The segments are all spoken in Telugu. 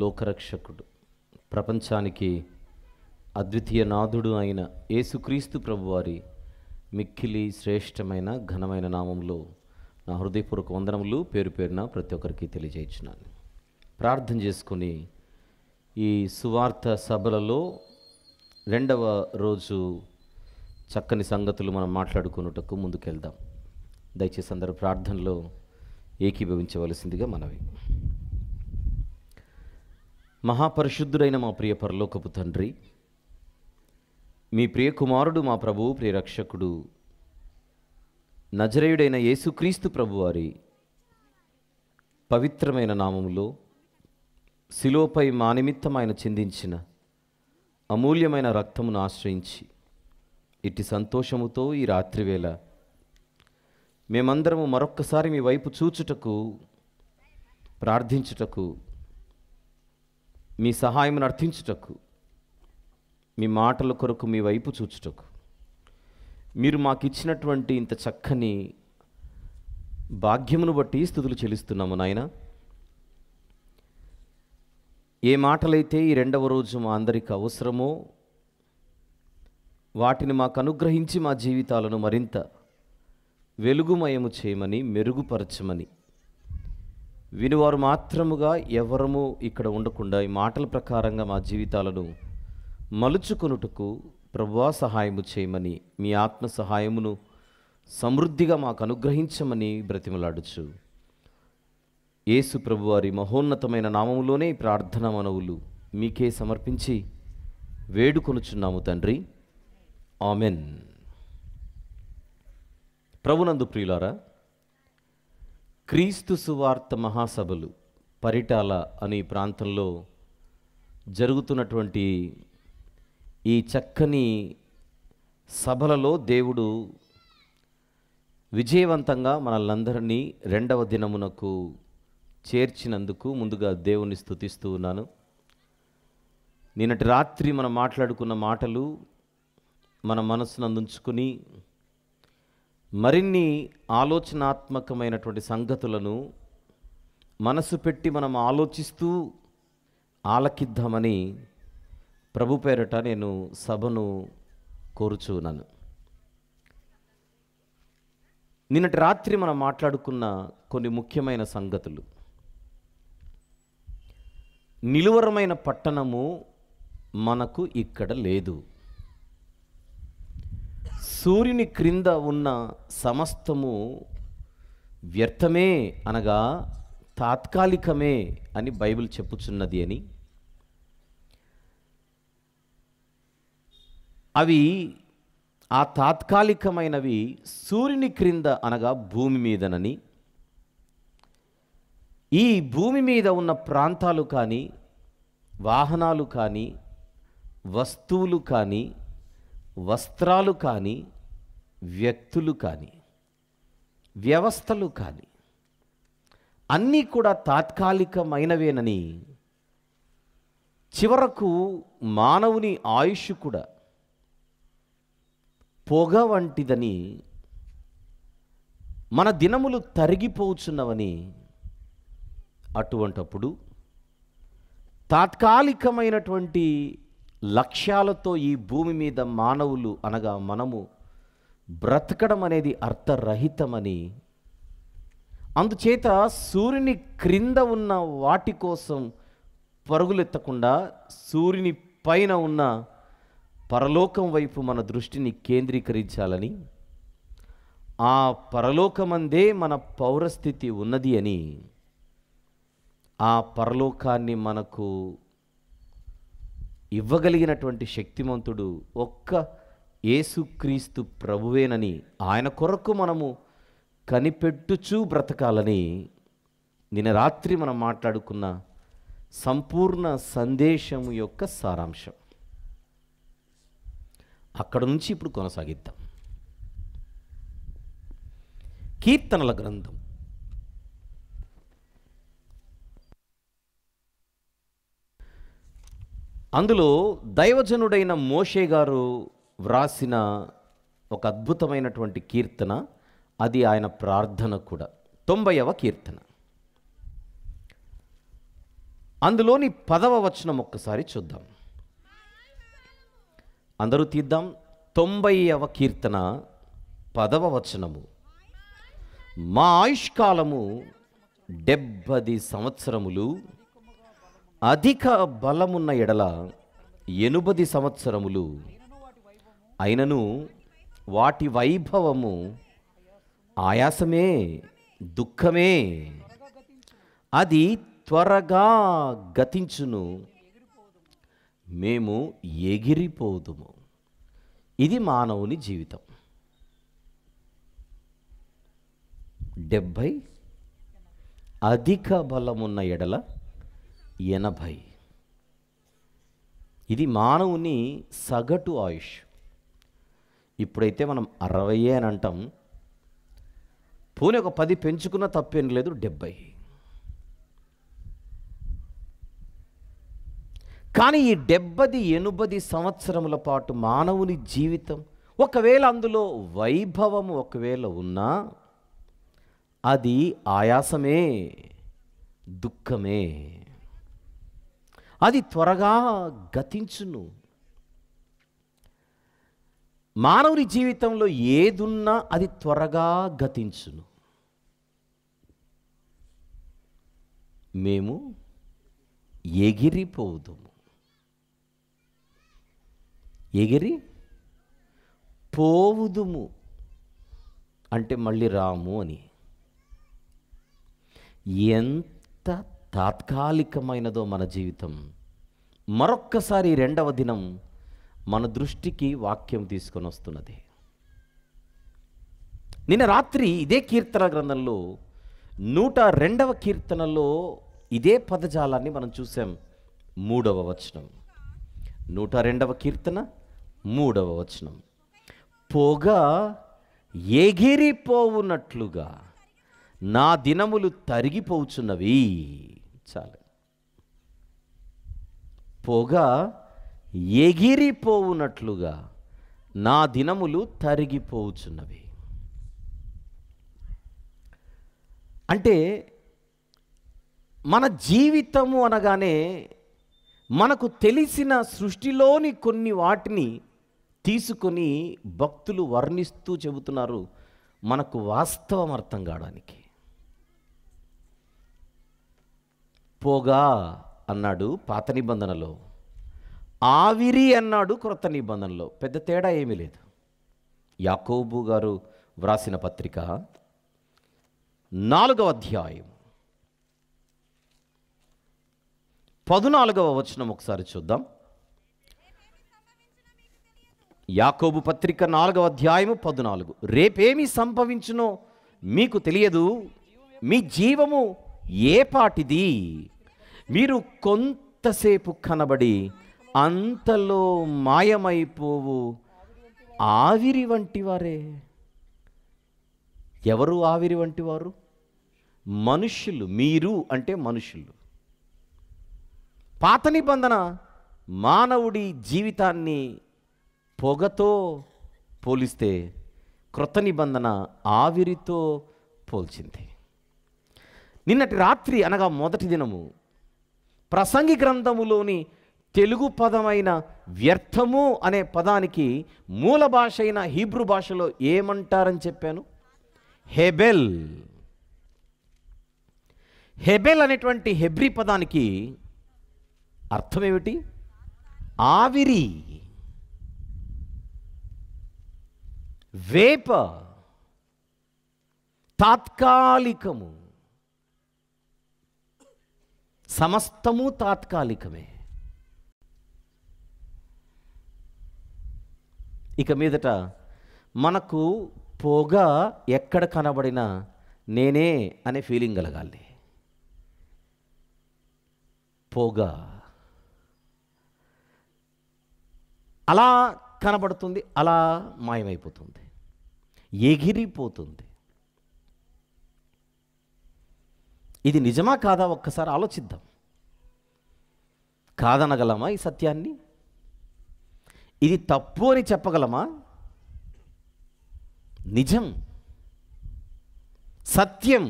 లోకరక్షకుడు, ప్రపంచానికి అద్వితీయ నాథుడు అయిన యేసుక్రీస్తు ప్రభువారి మిక్కిలి శ్రేష్టమైన ఘనమైన నామంలో నా హృదయపూర్వక వందనములు పేరు పేరున ప్రతి ఒక్కరికి తెలియజేయించున్నాను. ప్రార్థన చేసుకుని ఈ సువార్త సభలలో రెండవ రోజు చక్కని సంగతులు మనం మాట్లాడుకున్నటకు ముందుకెళ్దాం. దయచేసి అందరూ ప్రార్థనలో ఏకీభవించవలసిందిగా మనవి. మహాపరిశుద్ధుడైన మా ప్రియ పరలోకపు తండ్రి, మీ ప్రియ కుమారుడు, మా ప్రభువు, ప్రియ రక్షకుడు, నజరేయుడైన యేసుక్రీస్తు ప్రభువారి పవిత్రమైన నామములో శిలువపై మా నిమిత్తం ఆయన చిందించిన అమూల్యమైన రక్తమును ఆశ్రయించి ఇట్టి సంతోషముతో ఈ రాత్రివేళ మేమందరము మరొక్కసారి మీ వైపు చూచుటకు, ప్రార్థించుటకు, మీ సహాయమును అర్థించుటకు, మీ మాటల కొరకు మీ వైపు చూచుటకు మీరు మాకిచ్చినటువంటి ఇంత చక్కని భాగ్యమును బట్టి స్తుతులు చెల్లిస్తున్నాము నాయన. ఏ మాటలైతే ఈ రెండవ రోజు మా అందరికి అవసరమో వాటిని మాకు అనుగ్రహించి మా జీవితాలను మరింత వెలుగుమయము చేయమని, మెరుగుపరచమని, వినివారు మాత్రముగా ఎవరము ఇక్కడ ఉండకుండా ఈ మాటల ప్రకారంగా మా జీవితాలను మలుచుకొనుటకు ప్రభువా సహాయము చేయమని, మీ ఆత్మ సహాయమును సమృద్ధిగా మాకు అనుగ్రహించమని బ్రతిమలాడుచు యేసు ప్రభువారి మహోన్నతమైన నామములోనే ఈ ప్రార్థన మనవులు మీకే సమర్పించి వేడుకొనుచున్నాము తండ్రి. ఆమెన్. ప్రభునందు ప్రియులారా, క్రీస్తు సువార్త మహాసభలు పరిటాల అనే ప్రాంతంలో జరుగుతున్నటువంటి ఈ చక్కని సభలలో దేవుడు విజయవంతంగా మనల్నందరినీ రెండవ దినమునకు చేర్చినందుకు ముందుగా దేవుని స్తుతిస్తూ ఉన్నాను. నిన్నటి రాత్రి మనం మాట్లాడుకున్న మాటలు మన మనసునందుంచుకుని మరిన్ని ఆలోచనాత్మకమైనటువంటి సంగతులను మనసు పెట్టి మనం ఆలోచిస్తూ ఆలకిద్దామని ప్రభు పేరట నేను సభను కోరుచున్నాను. నిన్నటి రాత్రి మనం మాట్లాడుకున్న కొన్ని ముఖ్యమైన సంగతులు: నిలువరమైన పట్టణము మనకు ఇక్కడ లేదు. సూర్యుని క్రింద ఉన్న సమస్తము వ్యర్థమే, అనగా తాత్కాలికమే అని బైబిల్ చెప్పుచున్నది అని, అవి ఆ తాత్కాలికమైనవి సూర్యుని క్రింద అనగా భూమి మీదనని, ఈ భూమి మీద ఉన్న ప్రాంతాలు కానీ, వాహనాలు కానీ, వస్తువులు కానీ, వస్త్రాలు కానీ, వ్యక్తులు కానీ, వ్యవస్థలు కానీ అన్నీ కూడా తాత్కాలికమైనవేనని, చివరకు మానవుని ఆయుష్ కూడా పొగ వంటిదని, మన దినములు తరిగిపోచున్నవని, అటువంటప్పుడు తాత్కాలికమైనటువంటి లక్ష్యాలతో ఈ భూమి మీద మానవులు అనగా మనము బ్రతకడం అనేది అర్థరహితమని, అందుచేత సూర్యుని క్రింద ఉన్న వాటి కోసం పరుగులెత్తకుండా సూర్యుని పైన ఉన్న పరలోకం వైపు మన దృష్టిని కేంద్రీకరించాలని, ఆ పరలోకమందే మన పౌరస్థితి ఉన్నది అని, ఆ పరలోకాన్ని మనకు ఇవ్వగలిగినటువంటి శక్తిమంతుడు ఒక్క యేసుక్రీస్తు ప్రభువేనని, ఆయన కొరకు మనము కనిపెట్టుచూ బ్రతకాలని నిన్న రాత్రి మనం మాట్లాడుకున్న సంపూర్ణ సందేశం యొక్క సారాంశం. అక్కడ నుంచి ఇప్పుడు కొనసాగిద్దాం. కీర్తనల గ్రంథం అందులో దైవజనుడైన మోషే గారు వ్రాసిన ఒక అద్భుతమైనటువంటి కీర్తన, అది ఆయన ప్రార్థన కూడా. 90వ కీర్తన. అందులోని 10వ వచనం ఒక్కసారి చూద్దాం. అందరూ తీద్దాం. 90వ కీర్తన 10వ వచనము. మా ఆయుష్కాలము 70 సంవత్సరములు, అధిక బలమున్న ఎడల 80 సంవత్సరములు, అయినను వాటి వైభవము ఆయాసమే, దుఃఖమే, అది త్వరగా గతించును, మేము ఎగిరిపోదుము. ఇది మానవుని జీవితం. 70, అధిక బలమున్న ఎడల 80. ఇది మానవుని సగటు ఆయుష్. ఇప్పుడైతే మనం 60 అని అంటాం. పోనీ ఒక 10 పెంచుకున్న తప్పేం లేదు, 70. కానీ ఈ 70, 80 సంవత్సరముల పాటు మానవుని జీవితం, ఒకవేళ అందులో వైభవము ఒకవేళ ఉన్నా అది ఆయాసమే, దుఃఖమే, అది త్వరగా గతించును. మానవుని జీవితంలో ఏదున్నా అది త్వరగా గతించును. మేము ఎగిరిపోదుము. ఎగిరి పోవుదుము అంటే మళ్ళీ రాము అని. ఎంత తాత్కాలికమైనదో మన జీవితం. మరొక్కసారి 2వ దినం మన దృష్టికి వాక్యం తీసుకొని వస్తున్నది. నిన్న రాత్రి ఇదే కీర్తన గ్రంథంలో 102వ కీర్తనలో ఇదే పదజాలాన్ని మనం చూసాం. 3వ వచనం, 102వ కీర్తన 3వ వచనం. పొగ ఎగిరిపోవునట్లుగా నా దినములు తరిగిపోచున్నవి. చాలు. పొగ ఎగిరిపోవునట్లుగా నా దినములు తరిగిపోచున్నవి. అంటే మన జీవితము అనగానే మనకు తెలిసిన సృష్టిలోని కొన్ని వాటిని తీసుకొని భక్తులు వర్ణిస్తూ చెబుతున్నారు మనకు వాస్తవం అర్థం కావడానికి. పొగ అన్నాడు పాత నిబంధనలో, ఆవిరి అన్నాడు క్రొత్త నిబంధనలో. పెద్ద తేడా ఏమీ లేదు. యాకోబు గారు వ్రాసిన పత్రిక 4వ అధ్యాయం 14వ వచనం ఒకసారి చూద్దాం. యాకోబు పత్రిక 4వ అధ్యాయము 14. రేపేమి సంభవించునో మీకు తెలియదు, మీ జీవము ఏ పాటిది, మీరు కొంతసేపు కనబడి అంతలో మాయమైపోవు ఆవిరి వంటి వారే. ఎవరు ఆవిరి వంటి వారు? మనుష్యులు. మీరు అంటే మనుషులు. పాత నిబంధన మానవుడి జీవితాన్ని పొగతో పోలిస్తే క్రొత్త నిబంధన ఆవిరితో పోల్చింది. నిన్నటి రాత్రి అనగా మొదటి దినము ప్రసంగి గ్రంథములోని తెలుగు పదమైన వ్యర్థము అనే పదానికి మూల భాష అయిన హీబ్రూ భాషలో ఏమంటారని చెప్పాను? హెబెల్. హెబెల్ అనేటువంటి హెబ్రీ పదానికి అర్థం ఏమిటి? ఆవిరి, వేప, తాత్కాలికము. సమస్తము తాత్కాలికమే. ఇక మీదట మనకు పొగ ఎక్కడ కనబడినా నేనే అనే ఫీలింగ్ కలగాలి. పొగ అలా కనబడుతుంది, అలా మాయమైపోతుంది, ఎగిరిపోతుంది. ఇది నిజమా కాదా ఒక్కసారి ఆలోచిద్దాం. కాదనగలమా ఈ సత్యాన్ని? ఇది తప్పు అని చెప్పగలమా? నిజం, సత్యం.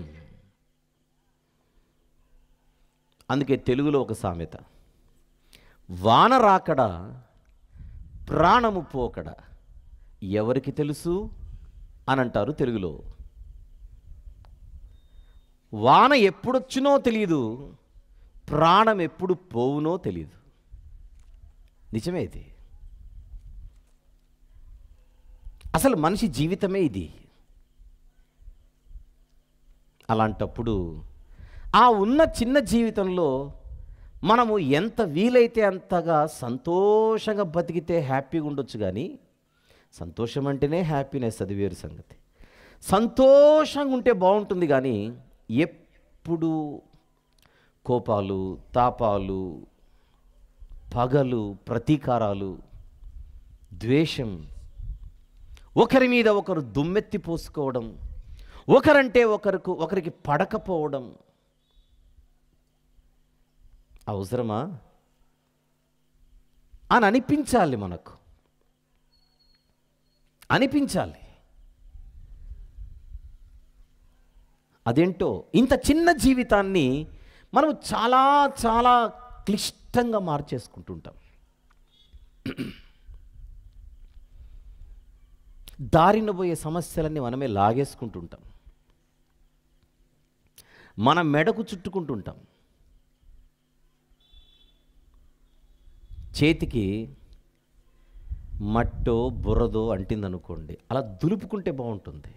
అందుకే తెలుగులో ఒక సామెత, వాన రాకడ ప్రాణము పోకడ ఎవరికి తెలుసు అని అంటారు తెలుగులో. వాన ఎప్పుడొచ్చినో తెలియదు, ప్రాణం ఎప్పుడు పోవునో తెలియదు. నిజమే ఇది. అసలు మనిషి జీవితమే ఇది. అలాంటప్పుడు ఆ ఉన్న చిన్న జీవితంలో మనము ఎంత వీలైతే అంతగా సంతోషంగా బతికితే హ్యాపీగా ఉండొచ్చు. కానీ సంతోషం అంటేనే హ్యాపీనెస్, అది వేరు సంగతి. సంతోషంగా ఉంటే బాగుంటుంది, కానీ ఎప్పుడు కోపాలు, తాపాలు, పగలు, ప్రతీకారాలు, ద్వేషం, ఒకరి మీద ఒకరు దుమ్మెత్తి పోసుకోవడం, ఒకరంటే ఒకరికి పడకపోవడం అవసరమా అని అనిపించాలి. మనకు అనిపించాలి. అదేంటో ఇంత చిన్న జీవితాన్ని మనం చాలా చాలా క్లిష్టంగా మార్చేసుకుంటుంటాం. దారిన పోయే సమస్యలన్నీ మనమే లాగేసుకుంటుంటాం, మన మెడకు చుట్టుకుంటుంటాం. చేతికి మట్టో బురదో అంటిందనుకోండి, అలా దులుపుకుంటే బాగుంటుంది.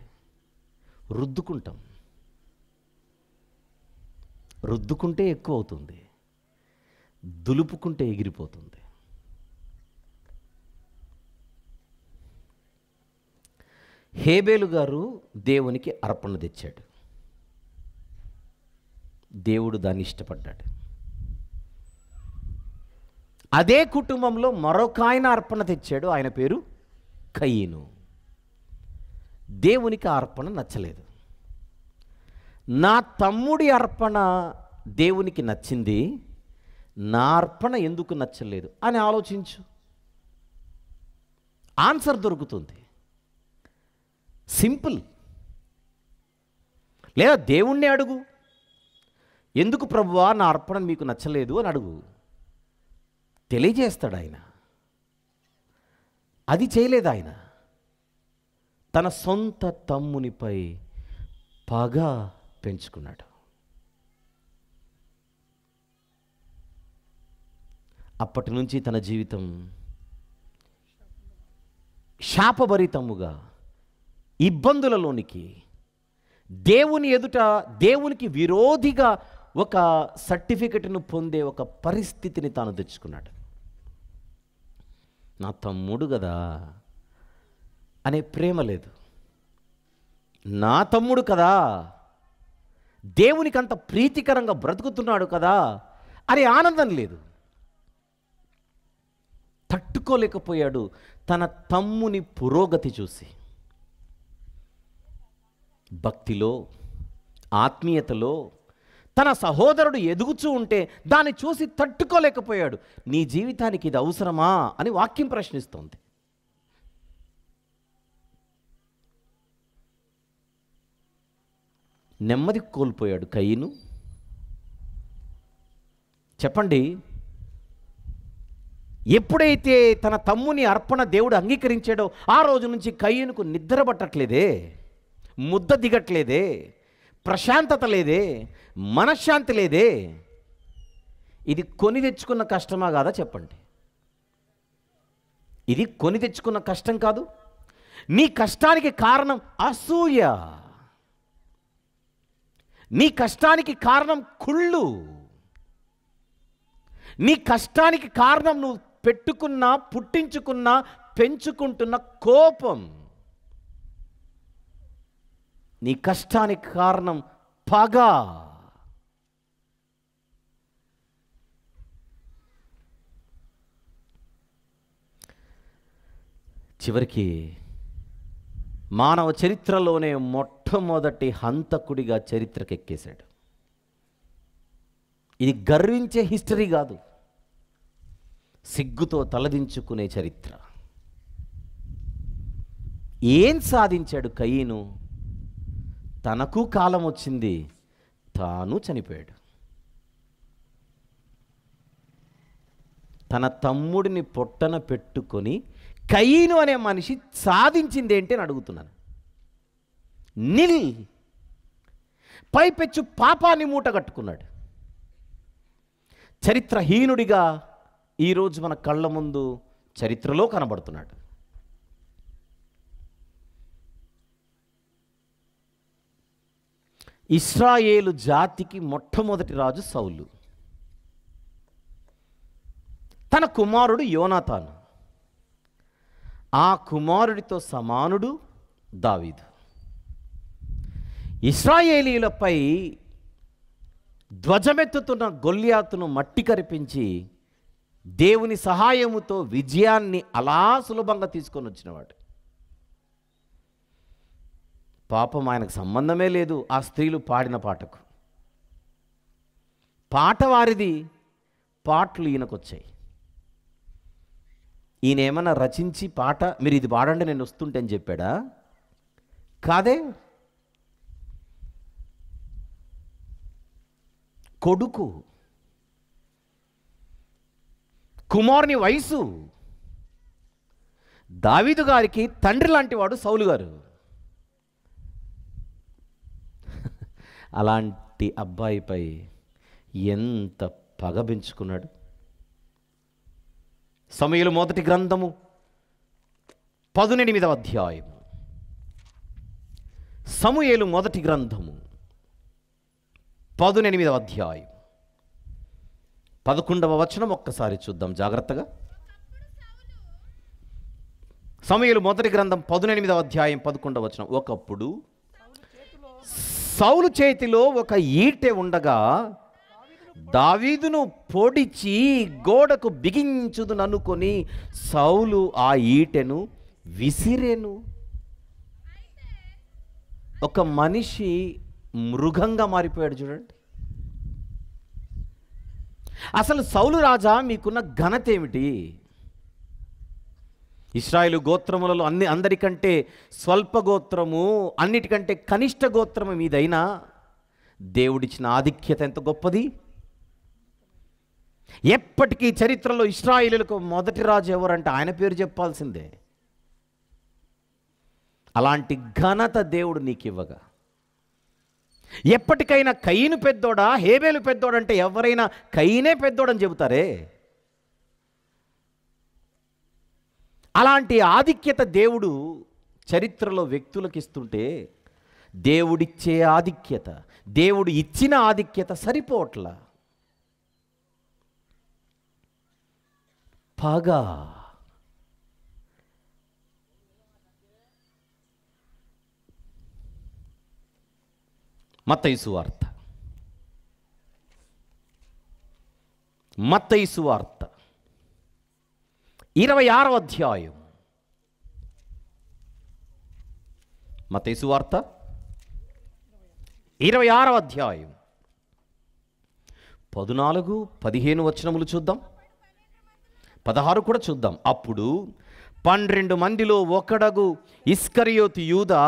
రుద్దుకుంటే ఎక్కువ అవుతుంది, దులుపుకుంటే ఎగిరిపోతుంది. హేబేలు గారు దేవునికి అర్పణ తెచ్చాడు. దేవుడు దాన్ని ఇష్టపడ్డాడు. అదే కుటుంబంలో మరొక ఆయన అర్పణ తెచ్చాడు. ఆయన పేరు కయీను. దేవునికి ఆ అర్పణ నచ్చలేదు. నా తమ్ముడి అర్పణ దేవునికి నచ్చింది, నా అర్పణ ఎందుకు నచ్చలేదు అని ఆలోచించు. ఆన్సర్ దొరుకుతుంది. సింపుల్. లేదా దేవుణ్ణి అడుగు, ఎందుకు ప్రభువా నా అర్పణ మీకు నచ్చలేదు అని అడుగు, తెలియజేస్తాడు ఆయన. అది చేయలేదు ఆయన. తన సొంత తమ్మునిపై పగ పెంచుకున్నాడు. అప్పటి నుంచి తన జీవితం శాపభరితముగా, ఇబ్బందులలోనికి, దేవుని ఎదుట దేవునికి విరోధిగా ఒక సర్టిఫికెట్ను పొందే ఒక పరిస్థితిని తాను తెచ్చుకున్నాడు. నా తమ్ముడు కదా అనే ప్రేమ లేదు, నా తమ్ముడు కదా, దేవునికి అంత ప్రీతికరంగా బ్రతుకుతున్నాడు కదా అనే ఆనందం లేదు. తట్టుకోలేకపోయాడు తన తమ్ముని పురోగతి చూసి. భక్తిలో, ఆత్మీయతలో తన సహోదరుడు ఎదుగుచూ ఉంటే దాన్ని చూసి తట్టుకోలేకపోయాడు. నీ జీవితానికి ఇది అవసరమా అని వాక్యం ప్రశ్నిస్తోంది. నెమ్మది కోల్పోయాడు కయీను. చెప్పండి, ఎప్పుడైతే తన తమ్ముని అర్పణ దేవుడు అంగీకరించాడో ఆ రోజు నుంచి కయీనుకు నిద్ర పట్టట్లేదే, ముద్ద దిగట్లేదే, ప్రశాంతత లేదే, మనశ్శాంతి లేదే. ఇది కొని తెచ్చుకున్న కష్టమా కాదా చెప్పండి? ఇది కొని తెచ్చుకున్న కష్టం కాదు. నీ కష్టానికి కారణం అసూయ, నీ కష్టానికి కారణం కుళ్ళు, నీ కష్టానికి కారణం నువ్వు పెట్టుకున్న, పుట్టించుకున్న, పెంచుకుంటున్న కోపం. నీ కష్టానికి కారణం పగ. చివరికి మానవ చరిత్రలోనే మొట్టమొదటి హంతకుడిగా చరిత్రకెక్కేశాడు. ఇది గర్వించే హిస్టరీ కాదు, సిగ్గుతో తలదించుకునే చరిత్ర. ఏం సాధించాడు కయీను? తనకు కాలం వచ్చింది, తాను చనిపోయాడు. తన తమ్ముడిని పొట్టన పెట్టుకొని కయీను అనే మనిషి సాధించింది ఏంటి అని అడుగుతున్నాను. నిల్ పైపెచ్చు పాపాన్ని మూట కట్టుకున్నాడు. చరిత్రహీనుడిగా ఈరోజు మన కళ్ళ ముందు చరిత్రలో కనబడుతున్నాడు. ఇశ్రాయేలు జాతికి మొట్టమొదటి రాజు సౌలు. తన కుమారుడు యోనాతాను. ఆ కుమారుడితో సమానుడు దావీదు. ఇశ్రాయేలీలపై ధ్వజమెత్తుతున్న గొల్యాతును మట్టి కరిపించి దేవుని సహాయముతో విజయాన్ని అలా సులభంగా తీసుకొని వచ్చినవాడు. పాపం ఆయనకు సంబంధమే లేదు ఆ స్త్రీలు పాడిన పాటకు. పాట వారిది, పాటలు ఈయనకొచ్చాయి. ఈయన ఏమన్నా రచించి పాట మీరు ఇది పాడండి నేను వస్తుంటే అని చెప్పాడా? కాదే. కొడుకు, కుమారుని వయసు. దావీదు గారికి తండ్రి లాంటి వాడు సౌలు గారు. అలాంటి అబ్బాయిపై ఎంత పగ పెంచుకున్నాడు. సమూయేలు మొదటి గ్రంథము 18వ అధ్యాయము. సమూయేలు మొదటి గ్రంథము 18వ అధ్యాయం 11వ వచనం ఒక్కసారి చూద్దాం జాగ్రత్తగా. సమూయేలు మొదటి గ్రంథం 18వ అధ్యాయం 11వ వచనం. ఒకప్పుడు సౌలు చేతిలో ఒక ఈటె ఉండగా దావీదును పొడిచి గోడకు బిగించుదుననుకొని సౌలు ఆ ఈటెను విసిరేను. ఒక మనిషి మృగంగా మారిపోయాడు చూడండి. అసలు సౌలు రాజా మీకున్న ఘనత ఏమిటి? ఇశ్రాయేలు గోత్రములలో అందరికంటే స్వల్ప గోత్రము, అన్నిటికంటే కనిష్ట గోత్రము మీదైనా దేవుడిచ్చిన ఆధిక్యత ఎంత గొప్పది. ఎప్పటికీ చరిత్రలో ఇశ్రాయేలులకు మొదటి రాజు ఎవరంటే ఆయన పేరు చెప్పాల్సిందే. అలాంటి ఘనత దేవుడు నీకు ఇవ్వగా, ఎప్పటికైనా కయీను పెద్దోడా హేబేలు పెద్దోడంటే ఎవరైనా కయీనే పెద్దోడని చెబుతారే. అలాంటి ఆధిక్యత దేవుడు చరిత్రలో వ్యక్తులకు ఇస్తుంటే, దేవుడిచ్చే ఆధిక్యత, దేవుడు ఇచ్చిన ఆధిక్యత సరిపోవట్లా. పగ. మత్తయి సువార్త 26వ అధ్యాయం. మత్తయి సువార్త 26వ అధ్యాయం 14, 15 వచనములు చూద్దాం. 16 కూడా చూద్దాం. అప్పుడు 12 మందిలో ఒకడగు ఇస్కరియోతు యూదా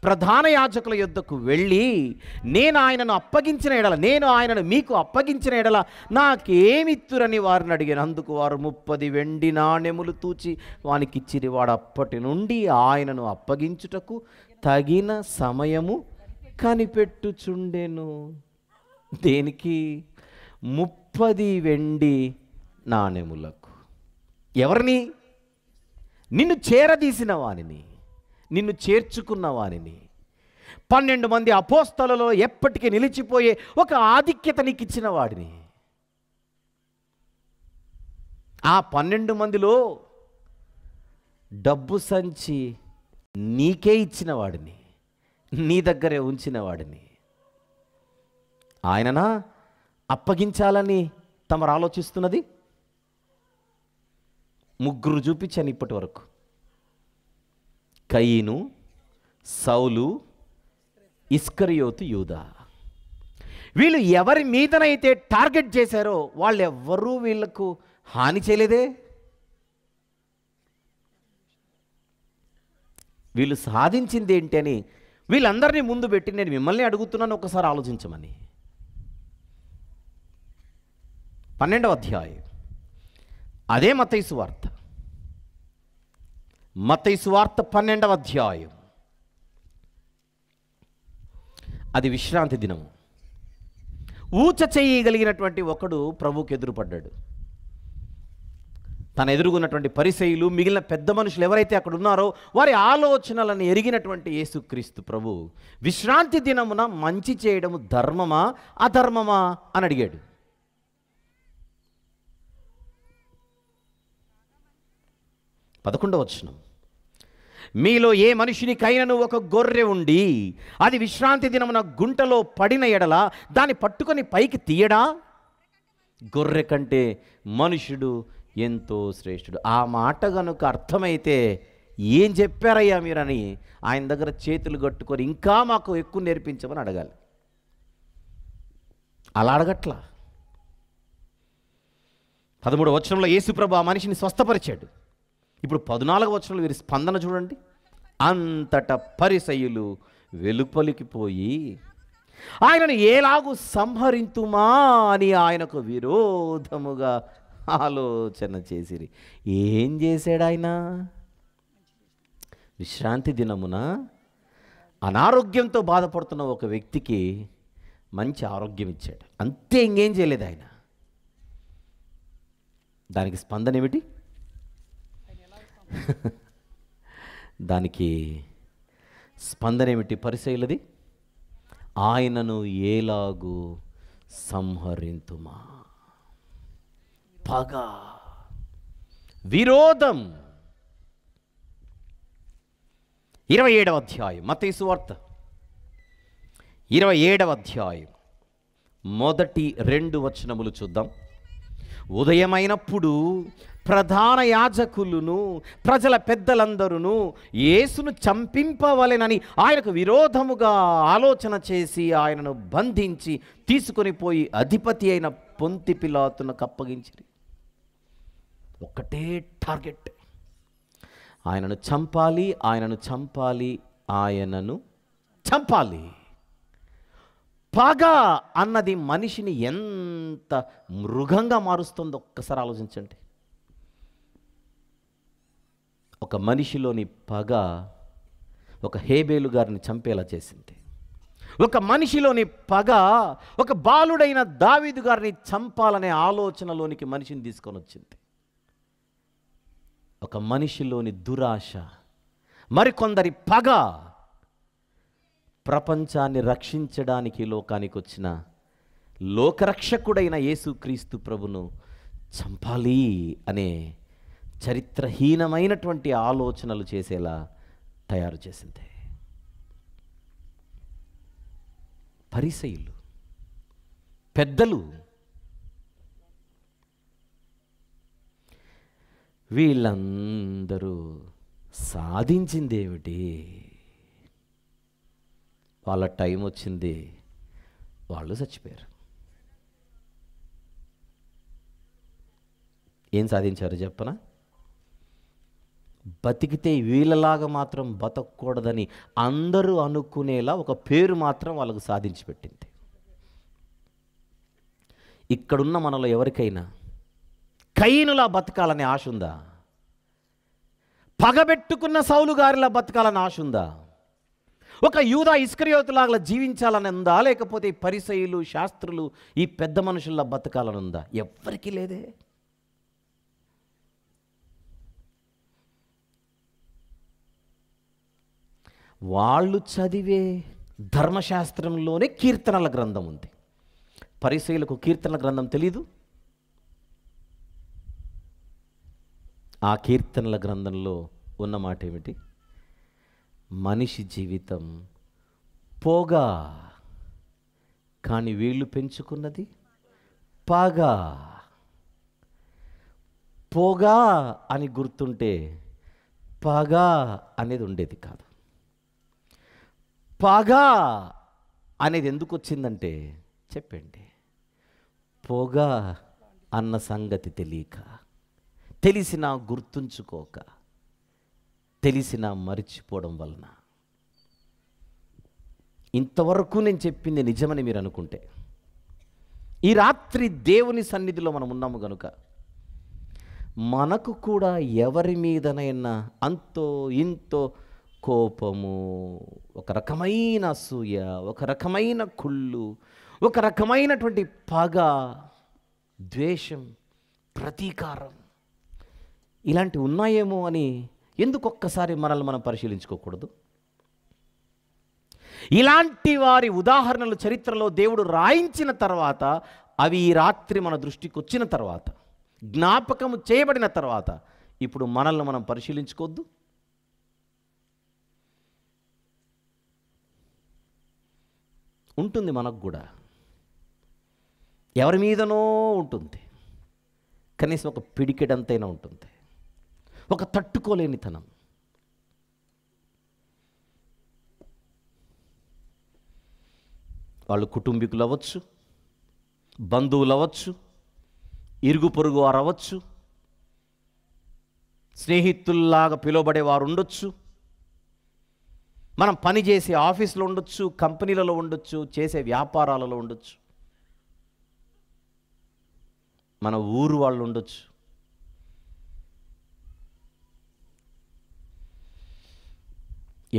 ప్రధాన యాజకుల యొద్దకు వెళ్ళి, నేను ఆయనను మీకు అప్పగించిన ఎడల నాకేమిత్తురని వారిని అడిగాను. అందుకు వారు 30 వెండి నాణెములు తూచి వానికిచ్చిరి. వాడు అప్పటి నుండి ఆయనను అప్పగించుటకు తగిన సమయము కనిపెట్టుచుండెను. దేనికి? 30 వెండి నాణెములకు. ఎవరిని? నిన్ను చేరదీసిన వానిని, నిన్ను చేర్చుకున్న వానిని. 12 మంది అపోస్తలులలో ఎప్పటికీ నిలిచిపోయే ఒక ఆధిక్యత నీకు ఇచ్చిన వాడిని. ఆ 12 మందిలో డబ్బు సంచి నీకే ఇచ్చిన వాడిని, నీ దగ్గరే ఉంచిన వాడిని ఆయననా అప్పగించాలని తమరు ఆలోచిస్తున్నది? 3 చూపించాను ఇప్పటి వరకు. కయీను, సౌలు, ఇస్కరియోతు యూదా. వీళ్ళు ఎవరి మీదనైతే టార్గెట్ చేశారో వాళ్ళెవ్వరూ వీళ్లకు హాని చేయలేదే. వీళ్ళు సాధించింది ఏంటి అని వీళ్ళందరినీ ముందు పెట్టి నేను మిమ్మల్ని అడుగుతున్నాను, ఒకసారి ఆలోచించమని. 12వ అధ్యాయం అదే మత్తయి సువార్త. మత్తయి సువార్త 12వ అధ్యాయం. అది విశ్రాంతి దినము. ఊచ చేయగలిగినటువంటి ఒకడు ప్రభువుకి ఎదురుపడ్డాడు. తన ఎదురుగున్నటువంటి పరిసయ్యులు, మిగిలిన పెద్ద మనుషులు ఎవరైతే అక్కడ ఉన్నారో వారి ఆలోచనలను ఎరిగినటువంటి యేసుక్రీస్తు ప్రభు విశ్రాంతి దినమున మంచి చేయడము ధర్మమా అధర్మమా అని అడిగాడు. పదకొండవ వచనం, మీలో ఏ మనుషునికైనను ఒక గొర్రె ఉండి అది విశ్రాంతి దినమున గుంటలో పడిన ఎడల దాన్ని పట్టుకొని పైకి తీయడా? గొర్రె కంటే మనుషుడు ఎంతో శ్రేష్ఠుడు. ఆ మాట కనుక అర్థమైతే ఏం చెప్పారయ్యా మీరని ఆయన దగ్గర చేతులు కట్టుకొని ఇంకా మాకు ఎక్కువ నేర్పించమని అడగాలి. అలా అడగట్లా. 13వ వచనంలో యేసుప్రభు ఆ మనిషిని స్వస్థపరిచాడు. ఇప్పుడు 14వ వచనంలో వీరి స్పందన చూడండి. అంతటా పరిసయ్యులు వెలుపలికిపోయి ఆయనను ఎలాగూ సంహరింతుమా అని ఆయనకు విరోధముగా ఆలోచన చేసిరి. ఏం చేశాడు ఆయన? విశ్రాంతి దినమున అనారోగ్యంతో బాధపడుతున్న ఒక వ్యక్తికి మంచి ఆరోగ్యం ఇచ్చాడు. అంతే, ఇంకేం చేయలేదు ఆయన. దానికి స్పందన ఏమిటి? దానికి స్పందన ఏమిటి పరిసయ్యులది? ఆయనను ఎలాగూ సంహరింతుమా. పగ, విరోధం. 27వ అధ్యాయం మత్తయి సువార్త 27వ అధ్యాయం మొదటి 2 వచనములు చూద్దాం. ఉదయమైనప్పుడు ప్రధాన యాజకులను ప్రజల పెద్దలందరూ యేసును చంపింపవలెనని ఆయనకు విరోధముగా ఆలోచన చేసి ఆయనను బంధించి తీసుకొని పోయి అధిపతి అయిన పొంతి పిలాతునకు అప్పగించిరి. ఒకటే టార్గెట్, ఆయనను చంపాలి, ఆయనను చంపాలి, ఆయనను చంపాలి. పగ అన్నది మనిషిని ఎంత మృగంగా మారుస్తుందో ఒక్కసారి ఆలోచించండి. ఒక మనిషిలోని పగ ఒక హేబేలు గారిని చంపేలా చేసింది. ఒక మనిషిలోని పగ ఒక బాలుడైన దావీదు గారిని చంపాలనే ఆలోచనలోనికి మనిషిని తీసుకొని వచ్చింది. ఒక మనిషిలోని దురాశ, మరికొందరి పగ ప్రపంచాన్ని రక్షించడానికి లోకానికి వచ్చిన లోకరక్షకుడైన యేసుక్రీస్తు ప్రభును చంపాలి అనే చరిత్రహీనమైనటువంటి ఆలోచనలు చేసేలా తయారు చేసింది. పరిసయ్యులు, పెద్దలు, వీళ్ళందరూ సాధించిందేమిటి? వాళ్ళ టైం వచ్చింది, వాళ్ళు చచ్చిపోయారు. ఏం సాధించారు చెప్పనా? బతికితే వీళ్ళలాగా మాత్రం బతకూడదని అందరూ అనుకునేలా ఒక పేరు మాత్రం వాళ్ళకు సాధించి పెట్టింది. ఇక్కడున్న మనలో ఎవరికైనా కయీనులా బతకాలనే ఆశ ఉందా? పగబెట్టుకున్న సౌలు గారిలా బతకాలని ఆశ ఉందా? ఒక యూదా ఇస్కరియోతులాగా జీవించాలని ఉందా? లేకపోతే పరిసయ్యులు, శాస్త్రులు, ఈ పెద్ద మనుషుల్లా బతకాలని ఉందా? ఎవ్వరికీ లేదే. వాళ్ళు చదివే ధర్మశాస్త్రంలోనే కీర్తనల గ్రంథం ఉంది. పరిసయ్యులకు కీర్తనల గ్రంథం తెలీదు. ఆ కీర్తనల గ్రంథంలో ఉన్న మాట ఏమిటి? మనిషి జీవితం పోగా, కానీ వీళ్ళు పెంచుకున్నది పగా. పోగా అని గుర్తుంటే పగా అనేది ఉండేది కాదు. పగా అనేది ఎందుకు వచ్చిందంటే చెప్పండి. పొగ అన్న సంగతి తెలియక, తెలిసినా గుర్తుంచుకోక, తెలిసినా మరిచిపోవడం వలన. ఇంతవరకు నేను చెప్పింది నిజమని మీరు అనుకుంటే, ఈ రాత్రి దేవుని సన్నిధిలో మనం ఉన్నాము కనుక మనకు కూడా ఎవరి మీదనైనా అంతో ఇంతో కోపము, ఒక రకమైన అసూయ, ఒక రకమైన కుళ్ళు, ఒక రకమైనటువంటి పగ, ద్వేషం, ప్రతీకారం ఇలాంటివి ఉన్నాయేమో అని ఎందుకు ఒక్కసారి మనల్ని మనం పరిశీలించుకోకూడదు? ఇలాంటి వారి ఉదాహరణలు చరిత్రలో దేవుడు రాయించిన తర్వాత, అవి ఈ రాత్రి మన దృష్టికి వచ్చిన తర్వాత, జ్ఞాపకము చేయబడిన తర్వాత, ఇప్పుడు మనల్ని మనం పరిశీలించుకోవద్దు? ఉంటుంది మనకు కూడా, ఎవరి మీదనో ఉంటుంది, కనీసం ఒక పిడికెడంతైనా ఉంటుంది, ఒక తట్టుకోలేనితనం. వాళ్ళు కుటుంబీకులు అవ్వచ్చు, బంధువులు అవ్వచ్చు, ఇరుగు పొరుగు వారు అవ్వచ్చు, స్నేహితుల్లాగా పిలువబడే వారు ఉండొచ్చు, మనం పనిచేసే ఆఫీసులో ఉండొచ్చు, కంపెనీలలో ఉండొచ్చు, చేసే వ్యాపారాలలో ఉండొచ్చు, మన ఊరు వాళ్ళు ఉండొచ్చు.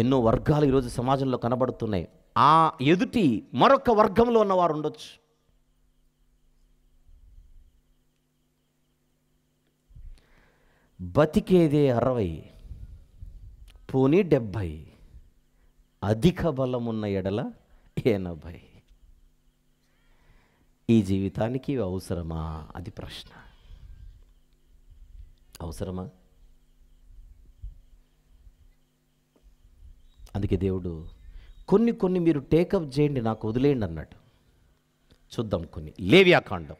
ఎన్నో వర్గాలు ఈరోజు సమాజంలో కనబడుతున్నాయి. ఆ ఎదుటి మరొక వర్గంలో ఉన్నవారు ఉండొచ్చు. బతికేదే 60, పోనీ 70, అధిక బలమున్న ఎడల 80. ఈ జీవితానికి అవసరమా? అది ప్రశ్న. అవసరమా? అందుకే దేవుడు కొన్ని మీరు టేకప్ చేయండి, నాకు వదిలేయండి అన్నాడు. చూద్దాం కొన్ని. లేవియాకాండం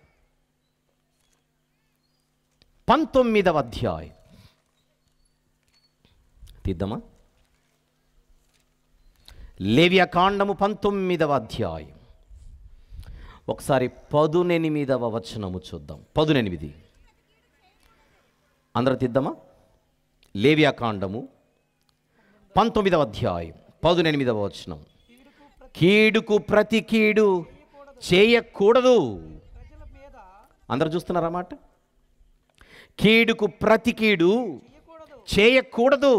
19వ అధ్యాయం తీద్దామా? లేవియాకాండము 19వ అధ్యాయం ఒకసారి 18వ వచనము చూద్దాం. 18 అందరూ తీద్దామా? లేవియాకాండము 19వ అధ్యాయం 18వ వచనం. కీడుకు ప్రతి కీడు చేయకూడదు. అందరూ చూస్తున్నారా మాట? కీడుకు ప్రతి కీడు చేయకూడదు.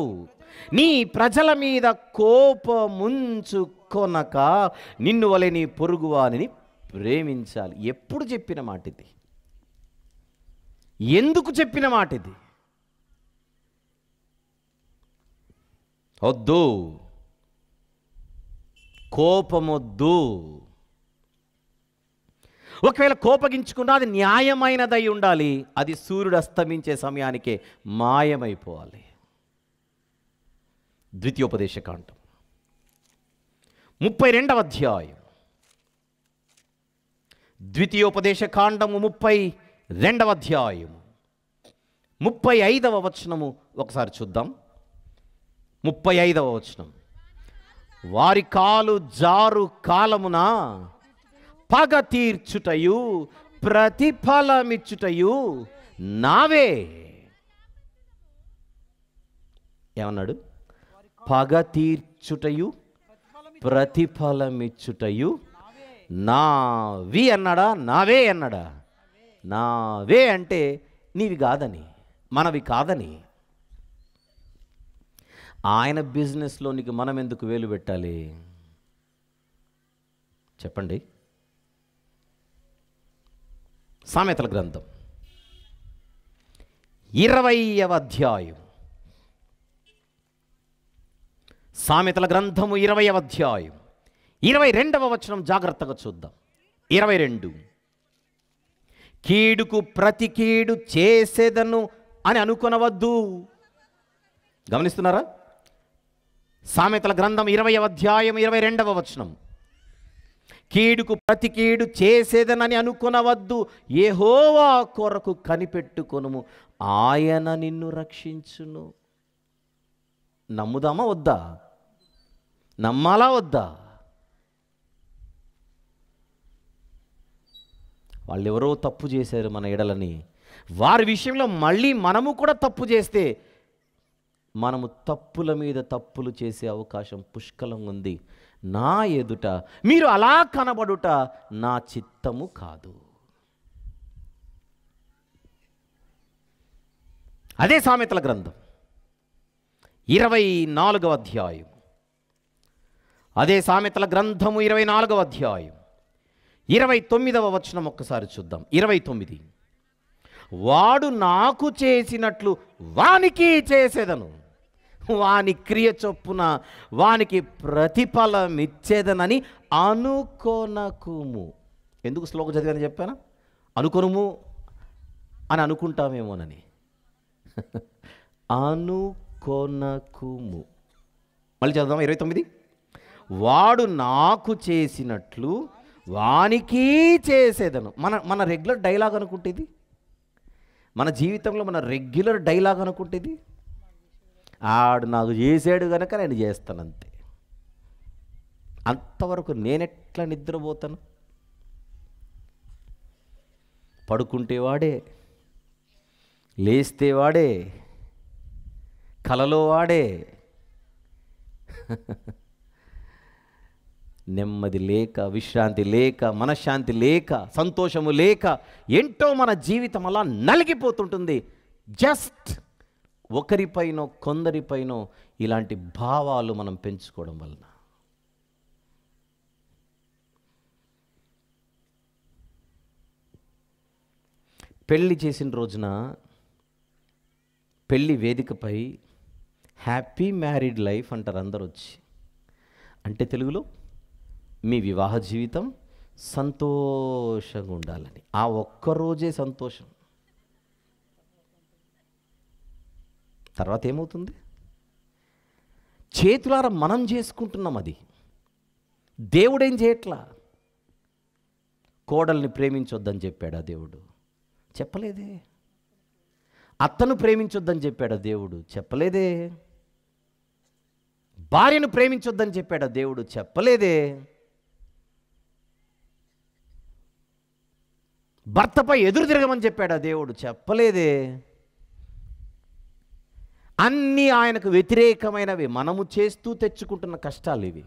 నీ ప్రజల మీద కోపముంచుకొనక నిన్ను వలె నీ పొరుగువానిని ప్రేమించాలి. ఎప్పుడు చెప్పిన మాట ఇది? ఎందుకు చెప్పిన మాట ఇది? వద్దు, కోపమొద్దు. ఒకవేళ కోపగించుకున్నా అది న్యాయమైనదై ఉండాలి. అది సూర్యుడు అస్తమించే సమయానికే మాయమైపోవాలి. ద్వితీయోపదేశకాండం 32వ అధ్యాయం. ద్వితీయోపదేశకాండము 32వ అధ్యాయం 35వ వచనము ఒకసారి చూద్దాం. 35వ వచనం. వారి కాలు జారు కాలమున పగ తీర్చుటయు ప్రతిఫలమిచ్చుటయు నావే. ఏమన్నాడు? పగ తీర్చుటయు ప్రతిఫలమిచ్చుటయు నావి అన్నాడా? నావే అన్నాడా? నావే అంటే నీవి కాదని, మనవి కాదని. ఆయన బిజినెస్లోనికి మనం ఎందుకు వేలు పెట్టాలి చెప్పండి? సామెతల గ్రంథం 20వ అధ్యాయం. సామెతల గ్రంథము 20వ అధ్యాయం 22వ వచనం జాగ్రత్తగా చూద్దాం. 22. కీడుకు ప్రతి కీడు చేసేదను అని అనుకొనవద్దు. గమనిస్తున్నారా? సామెతల గ్రంథం 20వ అధ్యాయం 22వ వచనం. కీడుకు ప్రతి కీడు చేసేదనని అనుకొనవద్దు, యెహోవా కొరకు కనిపెట్టుకొనుము, ఆయన నిన్ను రక్షించును. నమ్ముదామా వద్దా? నమ్మాలా వద్దా? వాళ్ళెవరో తప్పు చేశారు మన ఎడలని, వారి విషయంలో మళ్ళీ మనము కూడా తప్పు చేస్తే మనము తప్పుల మీద తప్పులు చేసే అవకాశం పుష్కలంగా ఉంది. నా ఎదుట మీరు అలా కనబడుట నా చిత్తము కాదు. అదే సామెతల గ్రంథం 24వ అధ్యాయం, అదే సామెతల గ్రంథము 24వ అధ్యాయం 29వ వచనం ఒక్కసారి చూద్దాం. 29, వాడు నాకు చేసినట్లు వానికి చేసేదను, వాని క్రియ చొప్పున వానికి ప్రతిఫలం ఇచ్చేదనని అనుకొనకుము. ఎందుకు శ్లోకం చదివాని చెప్పానా? అనుకొనుము అని అనుకుంటామేమోనని. అనుకొనకుము. మళ్ళీ చదువుదాం. 29, వాడు నాకు చేసినట్లు వానికి చేసేదను. మన రెగ్యులర్ డైలాగ్ అనుకుంటే ఇది, మన జీవితంలో మన రెగ్యులర్ డైలాగ్ అనుకుంటే ఇది, ఆడు నాకు చేసాడు కనుక నేను చేస్తాను అంతే. అంతవరకు నేనెట్లా నిద్రపోతాను? పడుకుంటే వాడే, లేస్తే వాడే, కలలో వాడే. నెమ్మది లేక, విశ్రాంతి లేక, మనశ్శాంతి లేక, సంతోషము లేక ఏంటో మన జీవితం అలా నలిగిపోతుంటుంది. జస్ట్ ఒకరిపైనో కొందరిపైనో ఇలాంటి భావాలు మనం పెంచుకోవడం వలన. పెళ్ళి చేసిన రోజున పెళ్ళి వేదికపై హ్యాపీ మ్యారీడ్ లైఫ్ అంటారు అందరూ వచ్చి. అంటే తెలుగులో మీ వివాహ జీవితం సంతోషంగా ఉండాలని. ఆ ఒక్కరోజే సంతోషం, తర్వాత ఏమవుతుంది? చేతులారా మనం చేసుకుంటున్నాం. అది దేవుడేం చేయట్లా. కోడల్ని ప్రేమించొద్దని చెప్పాడా దేవుడు? చెప్పలేదే. అత్తను ప్రేమించొద్దని చెప్పాడా దేవుడు? చెప్పలేదే. భార్యను ప్రేమించొద్దని చెప్పాడా దేవుడు? చెప్పలేదే. భర్తపై ఎదురు తిరగమని చెప్పాడా దేవుడు? చెప్పలేదే. అన్నీ ఆయనకు వ్యతిరేకమైనవి, మనము చేస్తూ తెచ్చుకుంటున్న కష్టాలు ఇవి.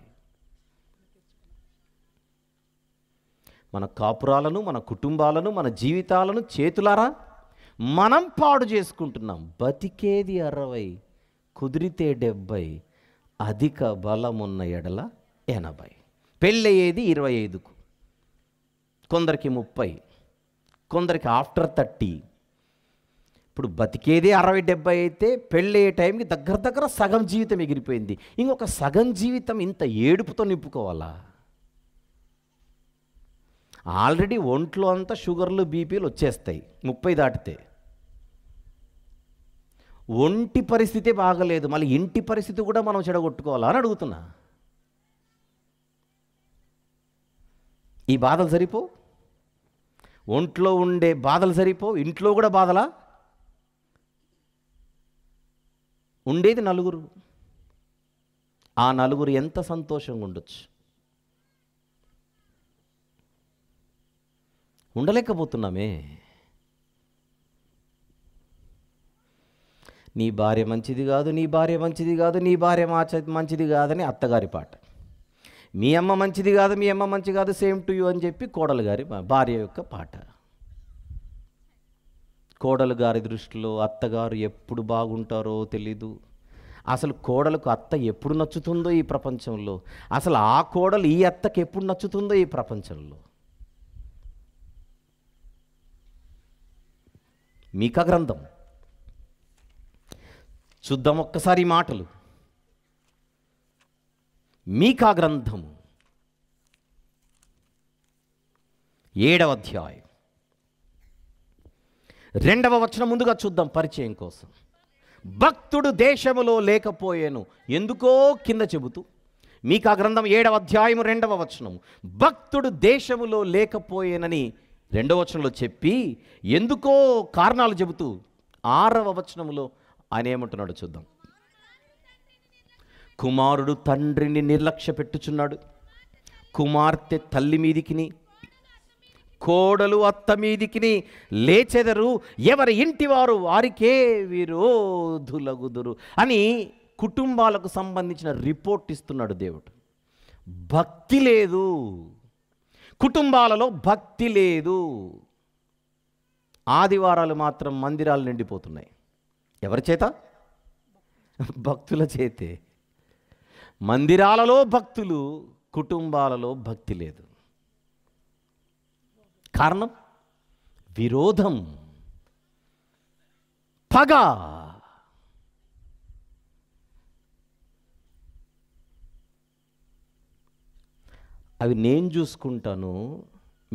మన కాపురాలను, మన కుటుంబాలను, మన జీవితాలను చేతులారా మనం పాడు చేసుకుంటున్నాం. బతికేది 60, కుదిరితే 70, అధిక బలమున్న ఎడల 80. పెళ్ళయ్యేది 25కు, కొందరికి 30, కొందరికి ఆఫ్టర్ 30. ఇప్పుడు బతికేది 60-70 అయితే పెళ్ళయ్యే టైంకి దగ్గర సగం జీవితం ఎగిరిపోయింది. ఇంకొక సగం జీవితం ఇంత ఏడుపుతో నింపుకోవాలా? ఆల్రెడీ ఒంట్లో అంతా షుగర్లు, బీపీలు వచ్చేస్తాయి 30 దాటితే. ఒంటి పరిస్థితి బాగలేదు, మళ్ళీ ఇంటి పరిస్థితి కూడా మనం చెడగొట్టుకోవాలా అని అడుగుతున్నా. ఈ బాధలు సరిపో? ఒంట్లో ఉండే బాధలు సరిపో? ఇంట్లో కూడా బాధలా? ఉండేది 4, ఆ 4 ఎంత సంతోషంగా ఉండొచ్చు? ఉండలేకపోతున్నామే. నీ భార్య మంచిది కాదు, నీ భార్య మంచిది కాదు, నీ భార్య మంచిది కాదని అత్తగారి పాట. మీ అమ్మ మంచిది కాదు, మీ అమ్మ మంచి కాదు, సేమ్ టు యూ అని చెప్పి కోడలు గారి భార్య యొక్క పాట. కోడలు గారి దృష్టిలో అత్తగారు ఎప్పుడు బాగుంటారో తెలీదు. అసలు కోడలకు అత్త ఎప్పుడు నచ్చుతుందో ఈ ప్రపంచంలో, అసలు ఆ కోడలు ఈ అత్తకి ఎప్పుడు నచ్చుతుందో ఈ ప్రపంచంలో. మీకా గ్రంథం చూద్దాం ఒక్కసారి ఈ మాటలు. మీకా గ్రంథము 7వ అధ్యాయం 2వ వచనం ముందుగా చూద్దాం పరిచయం కోసం. భక్తుడు దేశములో లేకపోయేను ఎందుకో కింద చెబుతూ, మీకా గ్రంథం 7వ అధ్యాయం 2వ వచనం, భక్తుడు దేశములో లేకపోయేనని 2వ వచనంలో చెప్పి ఎందుకో కారణాలు చెబుతూ 6వ వచనంలో ఆయన ఏమంటున్నాడు చూద్దాం. కుమారుడు తండ్రిని నిర్లక్ష్య పెట్టుచున్నాడు, కుమార్తె తల్లి మీదికిని, కోడలు అత్త మీదికిని లేచెదరు, ఎవరి ఇంటి వారు వారికే విరోధులగుదురు అని కుటుంబాలకు సంబంధించిన రిపోర్ట్ ఇస్తున్నాడు దేవుడు. భక్తి లేదు, కుటుంబాలలో భక్తి లేదు. ఆదివారాలు మాత్రం మందిరాలు నిండిపోతున్నాయి. ఎవరి చేత? భక్తుల చేతే. మందిరాలలో భక్తులు, కుటుంబాలలో భక్తి లేదు. కారణం విరోధం, పగ. అవి నేను చూసుకుంటాను,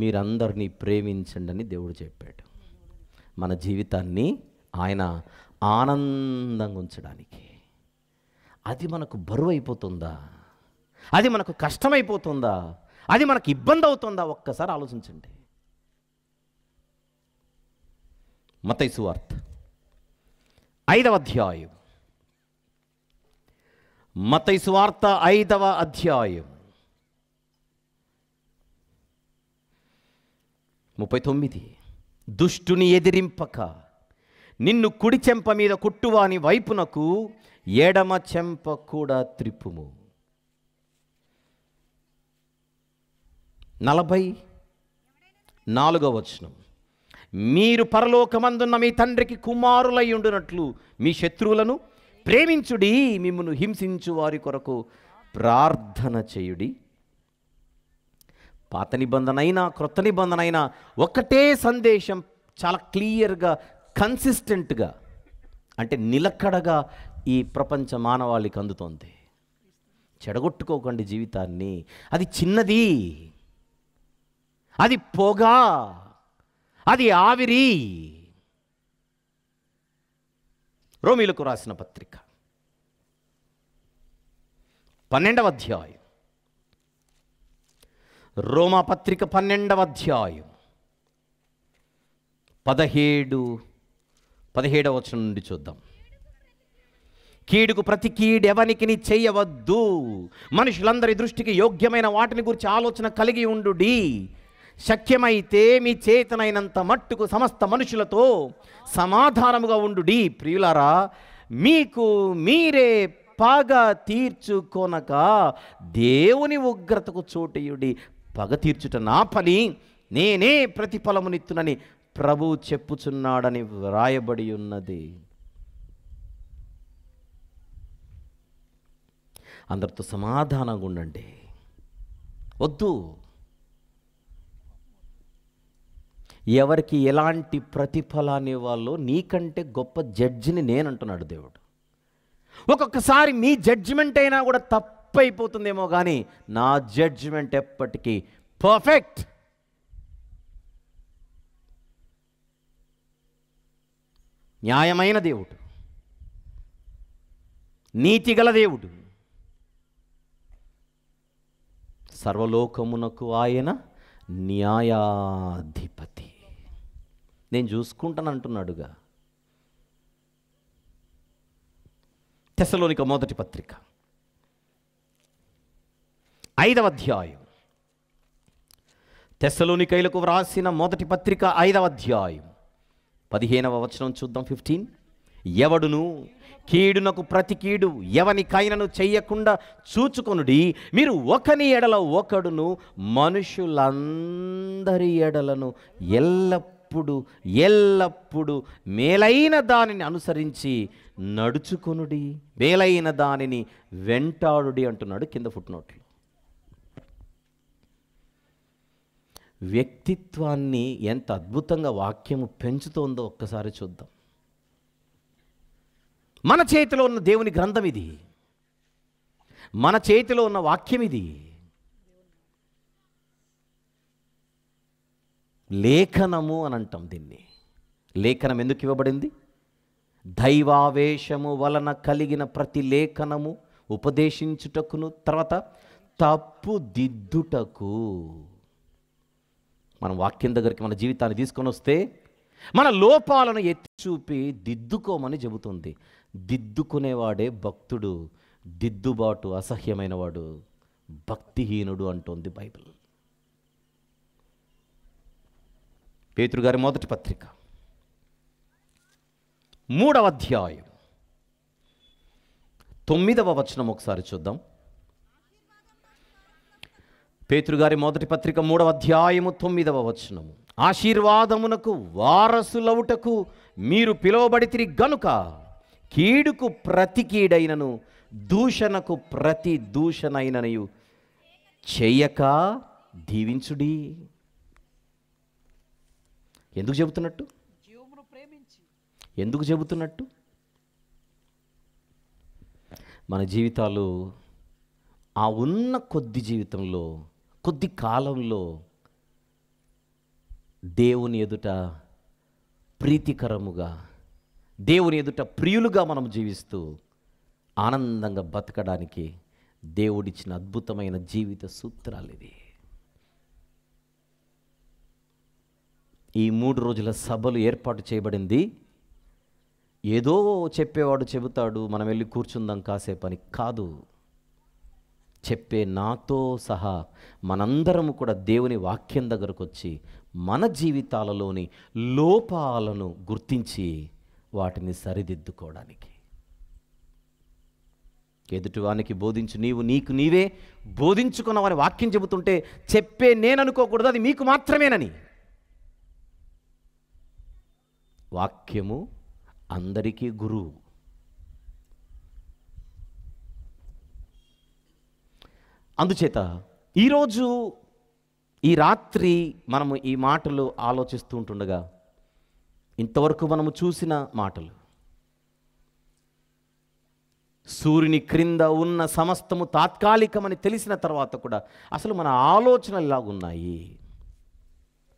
మీరందరినీ ప్రేమించండి అని దేవుడు చెప్పాడు. మన జీవితాన్ని ఆయన ఆనందంగా ఉంచడానికి. అది మనకు బరువు అయిపోతుందా? అది మనకు కష్టమైపోతుందా? అది మనకు ఇబ్బంది అవుతుందా? ఒక్కసారి ఆలోచించండి. మత్తయి సువార్త 5వ అధ్యాయం, మత్తయి సువార్త 5వ అధ్యాయం 39. దుష్టుని ఎదిరింపక నిన్ను కుడి చెంప మీద కొట్టువాని వైపునకు ఎడమ చెంప కూడా త్రిప్పుము. 44వ వచనం, మీరు పరలోకమందున్న మీ తండ్రికి కుమారులై ఉండునట్లు మీ శత్రువులను ప్రేమించుడి, మిమ్మును హింసించు వారి కొరకు ప్రార్థన చేయుడి. పాత నిబంధన అయినా క్రొత్త నిబంధన అయినా ఒకటే సందేశం, చాలా క్లియర్గా, కన్సిస్టెంట్గా, అంటే నిలకడగా ఈ ప్రపంచ మానవాళికి అందుతోంది. చెడగొట్టుకోకండి జీవితాన్ని. అది చిన్నది, అది పొగ, అది ఆవిరి. రోమీలకు రాసిన పత్రిక 12వ అధ్యాయం, రోమా పత్రిక 12వ అధ్యాయం 17వ వచనం నుండి చూద్దాం. కీడుకు ప్రతి కీడు ఎవనికి చేయవద్దు, మనుషులందరి దృష్టికి యోగ్యమైన వాటిని గురించి ఆలోచన కలిగి ఉండుడి. శక్యమైతే మీ చేతనైనంత మట్టుకు సమస్త మనుషులతో సమాధానముగా ఉండుడి. ప్రియులారా, మీకు మీరే పగ తీర్చుకొనక దేవుని ఉగ్రతకు చోటయుడి. పగ తీర్చుట నా పని, నేనే ప్రతిఫలమునిత్తునని ప్రభువు చెప్పుచున్నాడని వ్రాయబడి ఉన్నది. అందరితో సమాధానంగా ఉండండి. వద్దు ఎవరికి ఎలాంటి ప్రతిఫలాన్ని ఇవ్వాలో నీకంటే గొప్ప జడ్జిని నేనంటున్నాడు దేవుడు. ఒక్కొక్కసారి మీ జడ్జిమెంట్ అయినా కూడా తప్పైపోతుందేమో, కానీ నా జడ్జిమెంట్ ఎప్పటికీ పర్ఫెక్ట్. న్యాయమైన దేవుడు, నీతిగల దేవుడు, సర్వలోకమునకు ఆయన న్యాయాధిపతి. నేను చూసుకుంటాను అంటున్నాడుగా. తెస్సలోనిక మొదటి పత్రిక 5వ అధ్యాయం, తెస్సలోనికైలకు వ్రాసిన మొదటి పత్రిక 5వ అధ్యాయం 15వ వచనం చూద్దాం. 15, ఎవడును కీడునకు ప్రతి కీడు ఎవనికైనను చెయ్యకుండా చూచుకొనుడి. మీరు ఒకని ఎడల ఒకడును మనుషులందరి ఎడలను ఎల్లప్పుడూ మేలైన దానిని అనుసరించి నడుచుకొనుడి, మేలైన దానిని వెంటాడుడి అంటున్నాడు కింద ఫుట్నోట్లు. వ్యక్తిత్వాన్ని ఎంత అద్భుతంగా వాక్యము పెంచుతోందో ఒక్కసారి చూద్దాం. మన చేతిలో ఉన్న దేవుని గ్రంథం ఇది, మన చేతిలో ఉన్న వాక్యం ఇది. లేఖనము అని అంటాం దీన్ని. లేఖనం ఎందుకు ఇవ్వబడింది? దైవావేశము వలన కలిగిన ప్రతి లేఖనము ఉపదేశించుటకును, తర్వాత తప్పు దిద్దుటకు. మనం వాక్యం దగ్గరికి మన జీవితాన్ని తీసుకొని వస్తే మన లోపాలను ఎత్తి చూపి దిద్దుకోమని చెబుతుంది. దిద్దుకునేవాడే భక్తుడు, దిద్దుబాటు అసహ్యమైన వాడు భక్తిహీనుడు అంటోంది బైబిల్. పేతురు గారి మొదటి పత్రిక 3వ అధ్యాయం 9వ వచనం ఒకసారి చూద్దాం. పేతురు గారి మొదటి పత్రిక 3వ అధ్యాయము 9వ వచనము, ఆశీర్వాదమునకు వారసులవుటకు మీరు పిలువబడితిరి గనుక కీడుకు ప్రతి కీడైనను దూషణకు ప్రతి దూషణైనయు చెయ్యక దీవించుడి. ఎందుకు చెబుతున్నట్టు? ఎందుకు చెబుతున్నట్టు? మన జీవితాలు ఆ ఉన్న కొద్ది జీవితంలో, కొద్ది కాలంలో దేవుని ఎదుట ప్రీతికరముగా, దేవుని ఎదుట ప్రియులుగా మనం జీవిస్తూ ఆనందంగా బతకడానికి దేవుడిచ్చిన అద్భుతమైన జీవిత సూత్రాలు ఇవి. ఈ 3 రోజుల సభలు ఏర్పాటు చేయబడింది ఏదో చెప్పేవాడు చెబుతాడు మనం వెళ్ళి కూర్చుందాం కాసేపు అని కాదు. చెప్పే నాతో సహా మనందరము కూడా దేవుని వాక్యం దగ్గరకు వచ్చి మన జీవితాలలోని లోపాలను గుర్తించి వాటిని సరిదిద్దుకోవడానికి. ఎదుటివానికి బోధించు, నీవు నీకు నీవే బోధించుకున్నావని వాక్యం చెబుతుంటే చెప్పే నేననుకోకూడదు అది మీకు మాత్రమేనని. వాక్యము అందరికీ గురువు. అందుచేత ఈరోజు ఈ రాత్రి మనము ఈ మాటలు ఆలోచిస్తూ ఉంటుండగా ఇంతవరకు మనము చూసిన మాటలు, సూర్యుని క్రింద ఉన్న సమస్తము తాత్కాలికమని తెలిసిన తర్వాత కూడా అసలు మన ఆలోచనలు ఎలాగున్నాయి?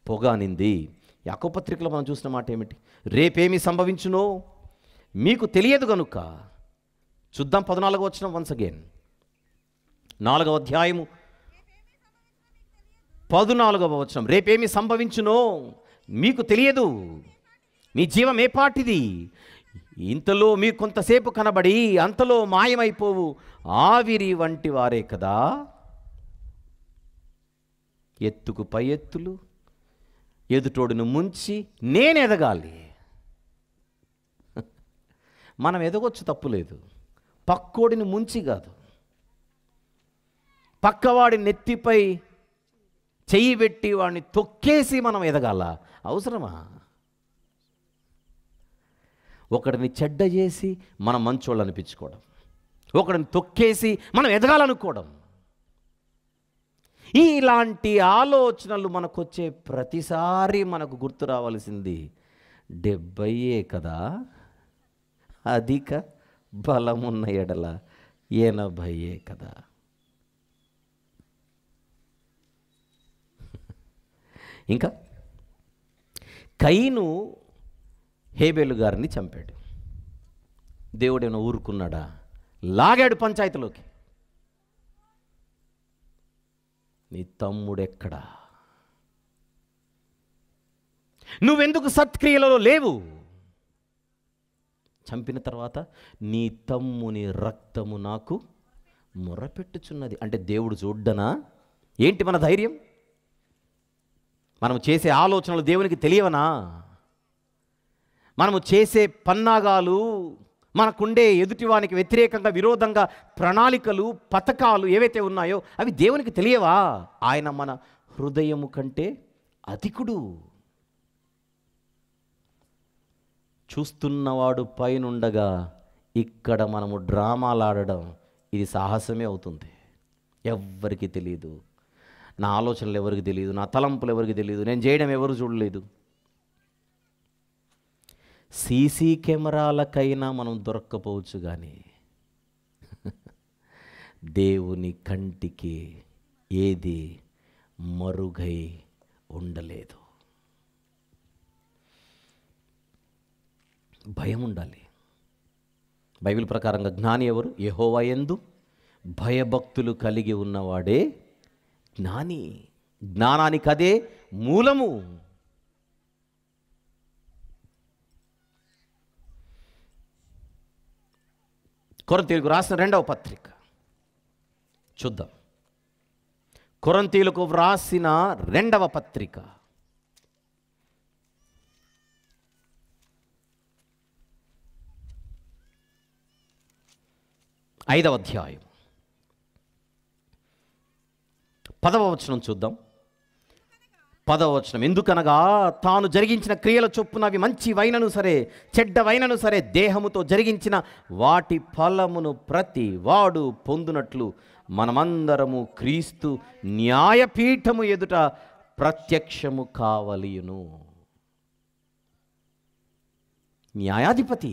పొగానింది. యాకోబు పత్రికలో మనం చూసిన మాట ఏమిటి? రేపేమి సంభవించునో మీకు తెలియదు గనుక. చూద్దాం 14వ వచనం వన్స్ అగైన్. 4వ అధ్యాయము 14వ వచనం. రేపేమి సంభవించునో మీకు తెలియదు, మీ జీవం ఏపాటిది. ఇంతలో మీరు కొంతసేపు కనబడి అంతలో మాయమైపోవు ఆవిరి వంటి వారే కదా. ఎత్తుకు పై ఎత్తులు, ఎదుటోడును ముంచి నేను ఎదగాలి. మనం ఎదగొచ్చు, తప్పులేదు. పక్కోడిని ముంచి కాదు, పక్కవాడి నెత్తిపై చెయ్యి పెట్టి వాడిని తొక్కేసి మనం ఎదగాల. అవసరమా? ఒకడిని చెడ్డ చేసి మనం మంచోళ్ళు అనిపించుకోవడం, ఒకడిని తొక్కేసి మనం ఎదగాలనుకోవడం, ఇలాంటి ఆలోచనలు మనకు వచ్చే ప్రతిసారి మనకు గుర్తు రావాల్సింది 70 కదా, అధిక బలమున్న ఎడల 80 కదా. ఇంకా కయీను హేబేలు గారిని చంపాడు. దేవుడేమో ఊరుకున్నాడా? లాగాడు పంచాయతీలోకి. నీ తమ్ముడెక్కడా? నువ్వెందుకు సత్క్రియలలో లేవు? చంపిన తర్వాత నీ తమ్ముని రక్తము నాకు మొరపెట్టుచున్నది అంటే దేవుడు చూడ్డనా? ఏంటి మన ధైర్యం? మనము చేసే ఆలోచనలు దేవునికి తెలియవనా? మనము చేసే పన్నాగాలు, మనకుండే ఎదుటివానికి వ్యతిరేకంగా విరోధంగా ప్రణాళికలు, పథకాలు ఏవైతే ఉన్నాయో అవి దేవునికి తెలియవా? ఆయన మన హృదయము కంటే అధికుడు. చూస్తున్నవాడు పైనుండగా ఇక్కడ మనము డ్రామాలు ఆడడం ఇది సాహసమే అవుతుంది. ఎవ్వరికి తెలియదు, నా ఆలోచనలు ఎవరికి తెలియదు, నా తలంపులు ఎవరికి తెలియదు, నేను చేయడం ఎవరు చూడలేదు. సీసీ కెమెరాలకైనా మనం దొరక్కపోవచ్చు, కానీ దేవుని కంటికి ఏది మరుగై ఉండలేదు. భయం ఉండాలి. బైబిల్ ప్రకారంగా జ్ఞాని ఎవరు? యెహోవా యందు భయభక్తులు కలిగి ఉన్నవాడే జ్ఞాని. జ్ఞానానికి అదే మూలము. కొరింథీయులకు రాసిన 2వ పత్రిక చూద్దాం. కొరింథీయులకు వ్రాసిన 2వ పత్రిక 5వ అధ్యాయం 10వ వచనం చూద్దాం. 10వ వచనం, ఎందుకనగా తాను జరిగించిన క్రియల చొప్పున అవి మంచివైనను సరే చెడ్డవైనను సరే దేహముతో జరిగించిన వాటి ఫలమును ప్రతి వాడు పొందునట్లు మనమందరము క్రీస్తు న్యాయపీఠము ఎదుట ప్రత్యక్షము కావలియును. న్యాయాధిపతి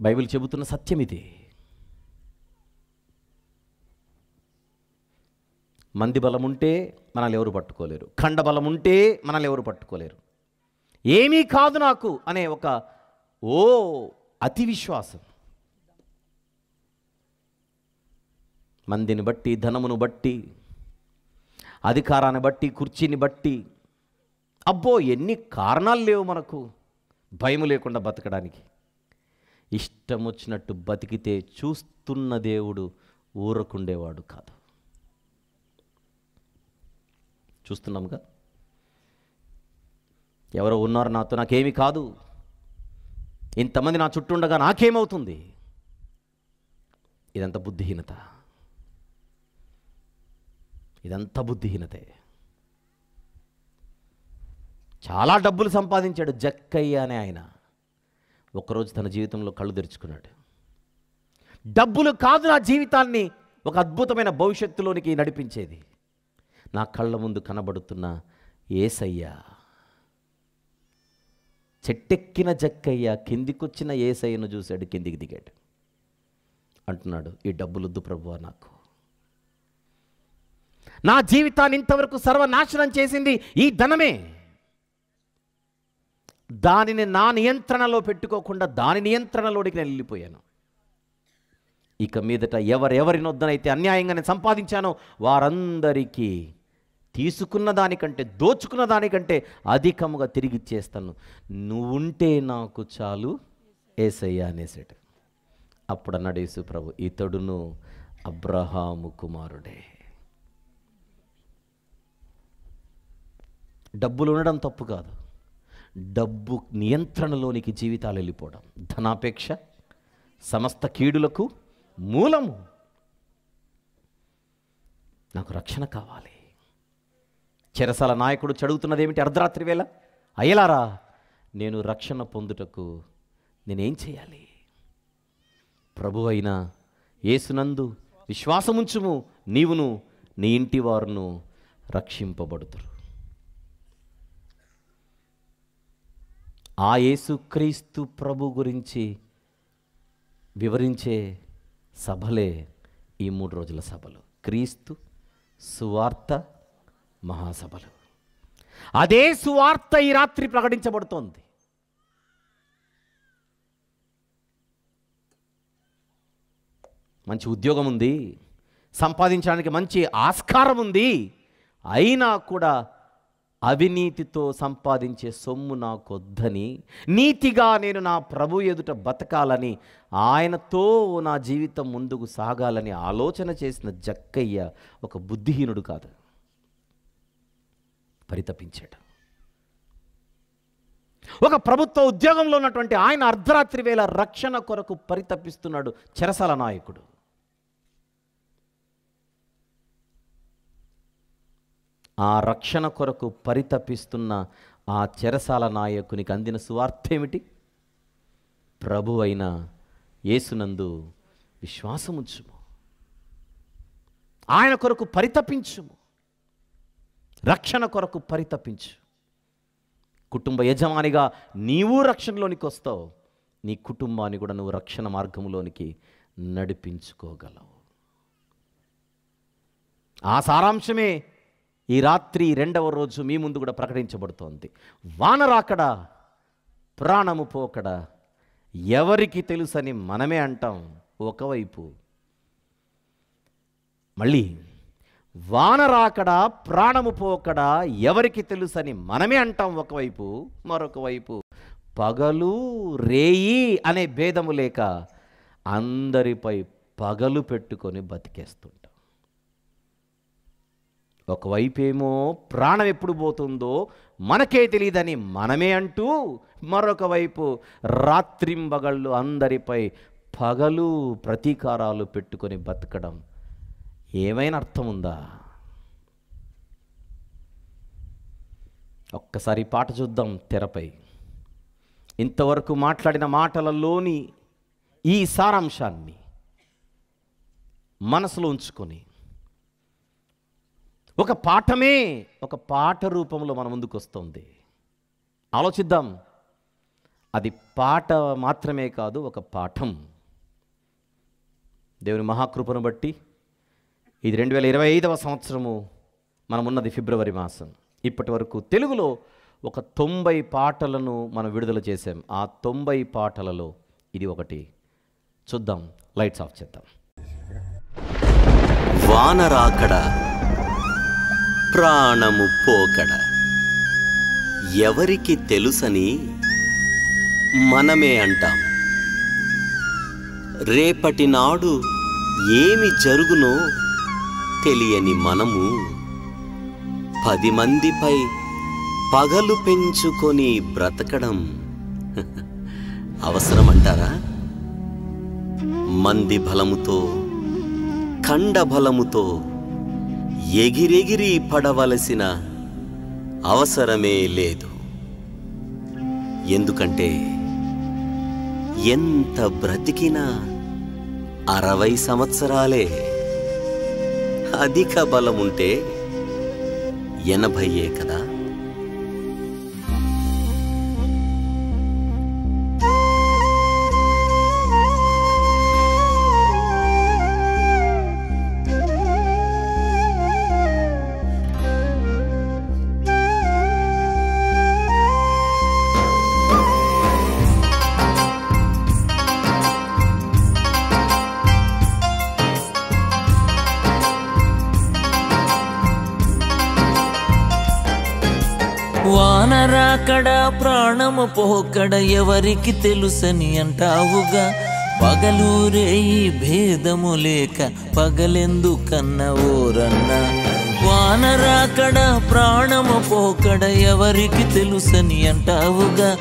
బైబిల్ చెబుతున్న సత్యం ఇది. మంది బలం ఉంటే మనల్ని ఎవరు పట్టుకోలేరు, ఖండ బలం ఉంటే మనల్ని ఎవరు పట్టుకోలేరు. ఏమీ కాదు నాకు అనే ఒక అతి విశ్వాసం, మందిని బట్టి, ధనమును బట్టి, అధికారాన్ని బట్టి, కుర్చీని బట్టి, అబ్బో ఎన్ని కారణాలు లేవు మనకు భయం లేకుండా బతకడానికి. ఇష్టం వచ్చినట్టు బతికితే చూస్తున్న దేవుడు ఊరకుండేవాడు కాదు. చూస్తున్నాముగా, ఎవరో ఉన్నారు నాతో, నాకేమీ కాదు, ఇంతమంది నా చుట్టూ ఉండగా నాకేమవుతుంది. ఇదంతా బుద్ధిహీనత, ఇదంతా బుద్ధిహీనతే. చాలా డబ్బులు సంపాదించాడు జక్కయ్య అనే ఆయన. ఒకరోజు తన జీవితంలో కళ్ళు తెరుచుకున్నాడు. డబ్బులు కాదు నా జీవితాన్ని ఒక అద్భుతమైన భవిష్యత్తులోనికి నడిపించేది, నా కళ్ళ ముందు కనబడుతున్న యేసయ్య. చెట్టెక్కిన జక్కయ్య కిందికొచ్చిన యేసయ్యను చూశాడు, కిందికి దిగాడు. అంటున్నాడు, ఈ డబ్బులొద్దు ప్రభువా నాకు, నా జీవితాన్ని ఇంతవరకు సర్వనాశనం చేసింది ఈ ధనమే. దానిని నా నియంత్రణలో పెట్టుకోకుండా దాని నియంత్రణలోనికి నేను వెళ్ళిపోయాను. ఇక మీదట ఎవరినొద్దనైతే అన్యాయంగా నేను సంపాదించానో వారందరికీ తీసుకున్న దానికంటే, దోచుకున్న దానికంటే అధికముగా తిరిగి ఇచ్చేస్తాను. నువ్వుంటే నాకు చాలు యేసయ్య అనేసాడు. అప్పుడు అన్నాడు యేసు ప్రభు, ఇతడును అబ్రహాము కుమారుడే. డబ్బులు ఉండడం తప్పు కాదు, డబ్బు నియంత్రణలోనికి జీవితాలు వెళ్ళిపోవడం. ధనాపేక్ష సమస్త కీడులకు మూలము. నాకు రక్షణ కావాలి. చెరసాల నాయకుడు చదువుతున్నది ఏమిటి? అర్ధరాత్రి వేళ, అయ్యలారా నేను రక్షణ పొందుటకు నేనేం చేయాలి? ప్రభు అయిన యేసునందు విశ్వాసముంచుము, నీవును నీ ఇంటి వారును రక్షింపబడుతురు. ఆ యేసుక్రీస్తు ప్రభు గురించి వివరించే సభలే ఈ 3 రోజుల సభలు, క్రీస్తు సువార్త మహాసభలు. అదే సువార్త ఈ రాత్రి ప్రకటించబడుతోంది. మంచి ఉద్యోగం ఉంది, సంపాదించడానికి మంచి ఆస్కారం ఉంది, అయినా కూడా అవినీతితో సంపాదించే సొమ్ము నాకొద్దని, నీతిగా నేను నా ప్రభు ఎదుట బతకాలని, ఆయనతో నా జీవితం ముందుకు సాగాలని ఆలోచన చేసిన జక్కయ్య ఒక బుద్ధిహీనుడు కాదు, పరితపించాడు. ఒక ప్రభుత్వ ఉద్యోగంలో ఉన్నటువంటి ఆయన అర్ధరాత్రి వేళ రక్షణ కొరకు పరితపిస్తున్నాడు. చెరసాల నాయకుడు. ఆ రక్షణ కొరకు పరితపిస్తున్న ఆ చెరసాల నాయకునికి అందిన సువార్త ఏమిటి? ప్రభు అయిన యేసునందు విశ్వాసముంచుము, ఆయన కొరకు పరితపించుము, రక్షణ కొరకు పరితపించు. కుటుంబ యజమానిగా నీవు రక్షణలోనికి వస్తావు, నీ కుటుంబాన్ని కూడా నువ్వు రక్షణ మార్గంలోనికి నడిపించుకోగలవు. ఆ సారాంశమే ఈ రాత్రి 2వ రోజు మీ ముందు కూడా ప్రకటించబడుతోంది. వాన రాకడా, ప్రాణము పోకడా ఎవరికి తెలుసని మనమే అంటాం ఒకవైపు, మళ్ళీ వాన రాకడా, ప్రాణము పోకడా ఎవరికి తెలుసని మనమే అంటాం ఒకవైపు, మరొక వైపు పగలు రేయి అనే భేదము లేక అందరిపై పగలు పెట్టుకొని బతికేస్తుంటాం. ఒకవైపేమో ప్రాణం ఎప్పుడు పోతుందో మనకే తెలియదని మనమే అంటూ, మరొక వైపు రాత్రింబగళ్ళు అందరిపై పగలు ప్రతీకారాలు పెట్టుకొని బతకడం ఏమైనా అర్థం ఉందా? ఒక్కసారి పాట చూద్దాం తెరపై. ఇంతవరకు మాట్లాడిన మాటలలోని ఈ సారాంశాన్ని మనసులో ఉంచుకొని ఒక పాఠమే ఒక పాట రూపంలో మన ముందుకు వస్తుంది. ఆలోచిద్దాం. అది పాట మాత్రమే కాదు, ఒక పాఠం. దేవుని మహాకృపను బట్టి ఇది 2025వ సంవత్సరము, మనమున్నది ఫిబ్రవరి మాసం. ఇప్పటి వరకు తెలుగులో ఒక 90 పాటలను మనం విడుదల చేసాం. ఆ 90 పాటలలో ఇది ఒకటి. చూద్దాం, లైట్స్ ఆఫ్ చేద్దాం. వానరాకడ ప్రాణము పోకడ ఎవరికి తెలుసని మనమే అంటాం. రేపటి నాడు ఏమి జరుగునో తెలియని మనము 10 మందిపై పగలు పెంచుకొని బ్రతకడం అవసరమంటారా? మంది బలముతో ఖండ బలముతో ఎగిరెగిరి పడవలసిన అవసరమే లేదు. ఎందుకంటే ఎంత బ్రతికినా 60 సంవత్సరాలే. అధిక బలముంటే 80 కదా. వానరాకడ ప్రాణము పోకడ ఎవరికి తెలుసని అంటావుగా. పగలూరే ఈ భేదము లేక పగలెందుకన్న ఓరన్న. వానరాకడ ప్రాణము పోకడ ఎవరికి తెలుసని అంటావుగా.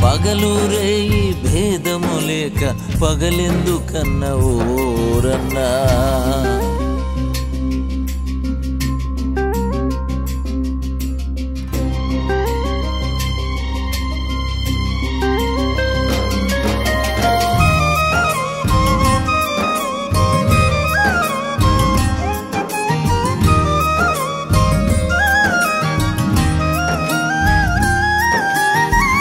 పగలూరే ఈ భేదము లేక పగలెందుకన్న ఓరన్నా.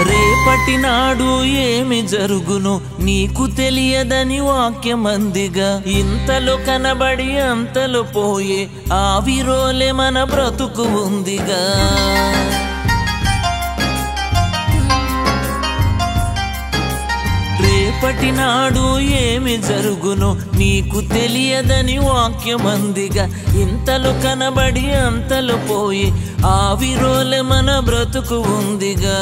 రేపటినాడు ఏమి జరుగును నీకు తెలియదని వాక్యమందిగా. ఇంతలో కనబడి అంతలో పోయే ఆవిరోలే మన బ్రతుకు ఉందిగా. రేపటినాడు ఏమి జరుగును నీకు తెలియదని వాక్యమందిగా. ఇంతలో కనబడి అంతలో పోయి ఆవిరోలే మన బ్రతుకు ఉందిగా.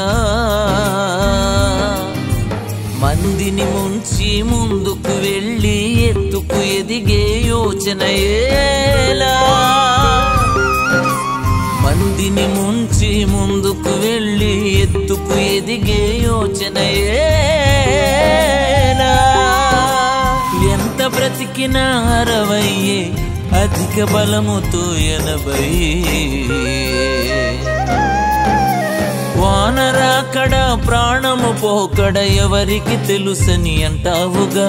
మందిని ముంచి ముందుకు వెళ్ళి ఎత్తుకు ఎదిగే యోచన ఏలా. మందిని ముంచి ముందుకు వెళ్ళి ఎత్తుకు ఎదిగే యోచన ఏలా. ఎంత బ్రతికినా 60, అధిక బలముతో 80. వానరాకడ ప్రాణము పోకడ ఎవరికి తెలుసని అంటావుగా.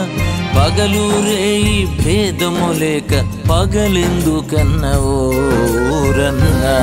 పగలూరే ఈ భేదము లేక పగలెందుకన్న ఓరన్నా.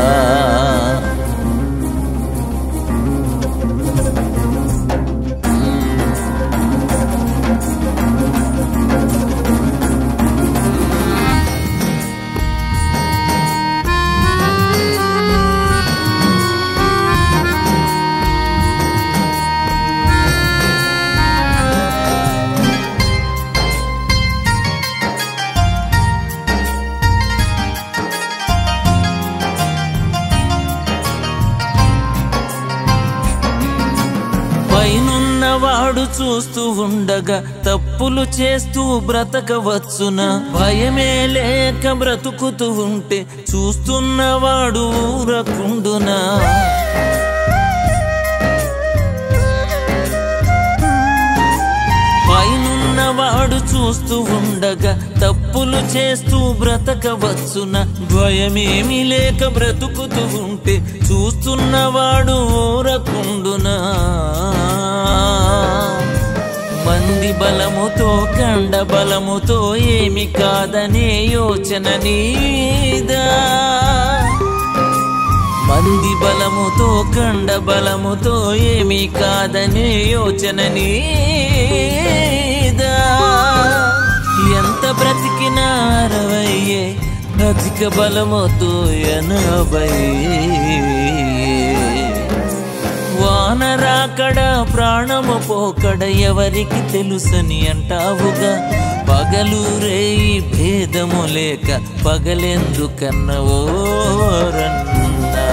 పైనున్నవాడు చూస్తూ ఉండగా తప్పులు చేస్తూ బ్రతకవచ్చునా. భయమే లేక బ్రతుకుతూ ఉంటే చూస్తున్నవాడు ఊరకుండునా. పైనున్నవాడు చూస్తూ ఉండగా తప్పులు చేస్తూ బ్రతకవచ్చున భయమేమి లేక బ్రతుకుతూ ఉంటే చూస్తున్నవాడు ఊరకుండునా మంది బలముతో కండ బలముతో ఏమి కాదనే యోచన నీదా మంది బలముతో కండ బలముతో ఏమి కాదనే యోచన నీదా ఎంత బ్రతికినా 60 అధిక బలముతో 80 వానరాకడ ప్రాణము పోకడ ఎవరికి తెలుసని అంటావుగా పగలు రేయి భేదము లేక పగలెందుకన్న ఓరన్నా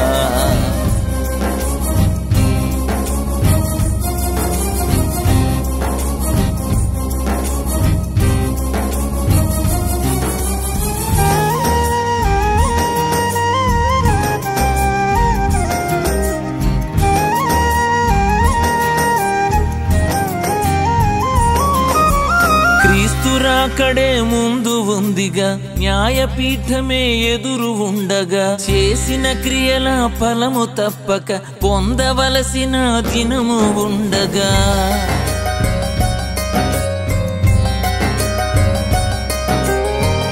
క్రీస్తురాకడే ముందు ఉందిగా న్యాయపీఠమే ఎదురు ఉండగా చేసిన క్రియల ఫలము తప్పక పొందవలసిన దినము ఉండగా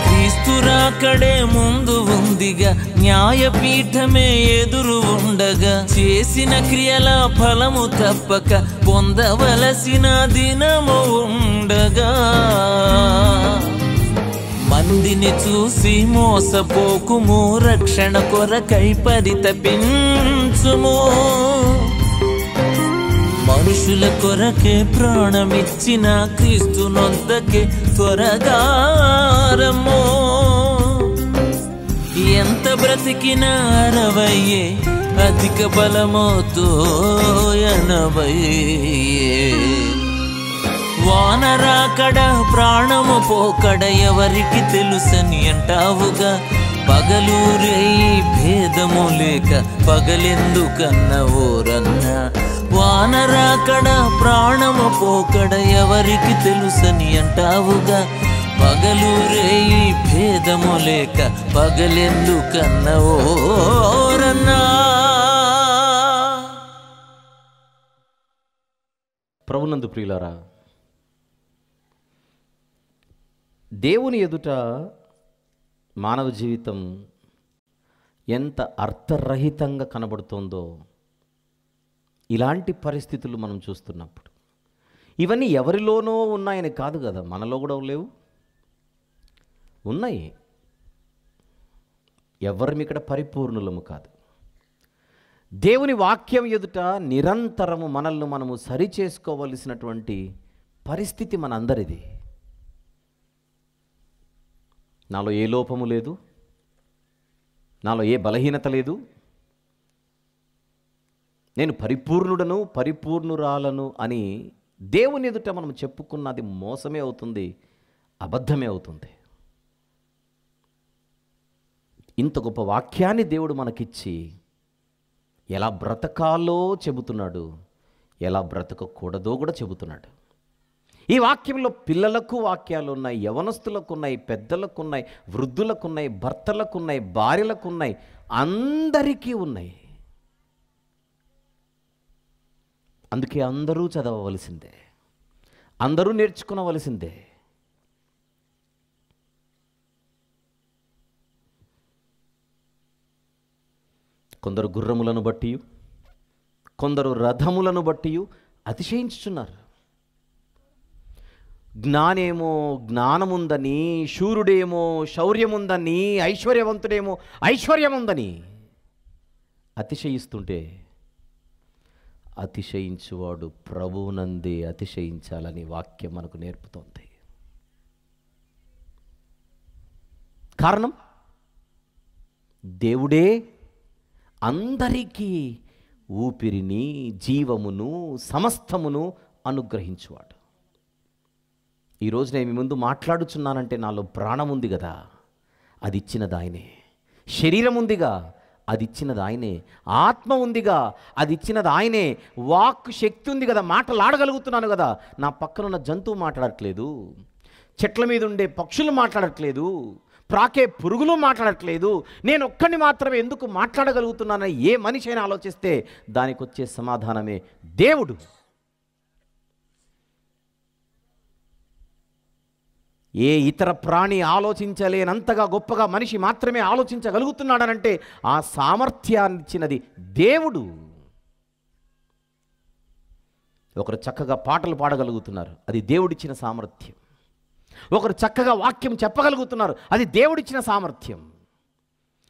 క్రీస్తురాకడే ముందు ఉందిగా న్యాయపీఠమే ఎదురు ఉండగా చేసిన క్రియల ఫలము తప్పక పొందవలసిన దినము ఉండగా మందిని చూసి మోసపోకుము రక్షణ కొరకై పరితపించుము మనుషుల కొరకే ప్రాణమిచ్చిన క్రీస్తునొద్దకే త్వరగా రమ్ము ఎంత బ్రతికినా 60 అధిక బలముతో 80 వానరాకడ ప్రాణము పోకడ ఎవరికి తెలుసని అంటావుగా పగలు రేయి భేదము లేక పగలెందుకన్న ఓరన్నా వానరాకడ ప్రాణము పోకడ ఎవరికి తెలుసని అంటావుగా పగలు రేయి భేదము లేక పగలెందుకన్న ఓరన్నా ప్రభునందు ప్రియులారా, దేవుని ఎదుట మానవ జీవితం ఎంత అర్థరహితంగా కనబడుతోందో ఇలాంటి పరిస్థితులు మనం చూస్తున్నప్పుడు ఇవన్నీ ఎవరిలోనో ఉన్నాయని కాదు కదా, మనలో కూడా లేవు, ఉన్నాయి. ఎవరిని ఇక్కడ పరిపూర్ణులము కాదు. దేవుని వాక్యం ఎదుట నిరంతరము మనల్ని మనము సరిచేసుకోవలసినటువంటి పరిస్థితి మనందరిది. నాలో ఏ లోపము లేదు, నాలో ఏ బలహీనత లేదు, నేను పరిపూర్ణుడను పరిపూర్ణురాలను అని దేవుని ఎదుట మనం చెప్పుకున్నది మోసమే అవుతుంది, అబద్ధమే అవుతుంది. ఇంత గొప్ప వాక్యాన్ని దేవుడు మనకిచ్చి ఎలా బ్రతకాలో చెబుతున్నాడు, ఎలా బ్రతకకూడదో కూడా చెబుతున్నాడు. ఈ వాక్యంలో పిల్లలకు వాక్యాలు ఉన్నాయి, యవనస్తులకు ఉన్నాయి, పెద్దలకు ఉన్నాయి, వృద్ధులకు ఉన్నాయి, భర్తలకు ఉన్నాయి, భార్యలకు ఉన్నాయి, అందరికీ ఉన్నాయి. అందుకే అందరూ చదవవలసిందే, అందరూ నేర్చుకునవలసిందే. కొందరు గుర్రములను బట్టి, కొందరు రథములను బట్టి అతిశయించుచున్నారు. జ్ఞానేమో జ్ఞానముందని, శూరుడేమో శౌర్యముందని, ఐశ్వర్యవంతుడేమో ఐశ్వర్యముందని అతిశయిస్తుంటే అతిశయించువాడు ప్రభువునందే అతిశయించాలని వాక్యం మనకు నేర్పుతోంది. కారణం, దేవుడే అందరికీ ఊపిరిని, జీవమును, సమస్తమును అనుగ్రహించువాడు. ఈరోజు నేను మీ ముందు మాట్లాడుచున్నానంటే నాలో ప్రాణం ఉంది కదా, అది ఇచ్చినది ఆయనే. శరీరం ఉందిగా, అది ఇచ్చినది ఆయనే. ఆత్మ ఉందిగా, అది ఇచ్చినది ఆయనే. వాక్ శక్తి ఉంది కదా, మాటలాడగలుగుతున్నాను కదా. నా పక్కనున్న జంతువు మాట్లాడట్లేదు, చెట్ల మీద ఉండే పక్షులు మాట్లాడట్లేదు, ప్రాకే పురుగులు మాట్లాడట్లేదు. నేను ఒక్కడిని మాత్రమే ఎందుకు మాట్లాడగలుగుతున్నానని ఏ మనిషి అయినా ఆలోచిస్తే దానికి వచ్చే సమాధానమే దేవుడు. ఏ ఇతర ప్రాణి ఆలోచించలేనంతగా గొప్పగా మనిషి మాత్రమే ఆలోచించగలుగుతున్నాడనంటే ఆ సామర్థ్యాన్ని ఇచ్చినది దేవుడు. ఒకరు చక్కగా పాటలు పాడగలుగుతున్నారు, అది దేవుడిచ్చిన సామర్థ్యం. ఒకరు చక్కగా వాక్యం చెప్పగలుగుతున్నారు, అది దేవుడిచ్చిన సామర్థ్యం.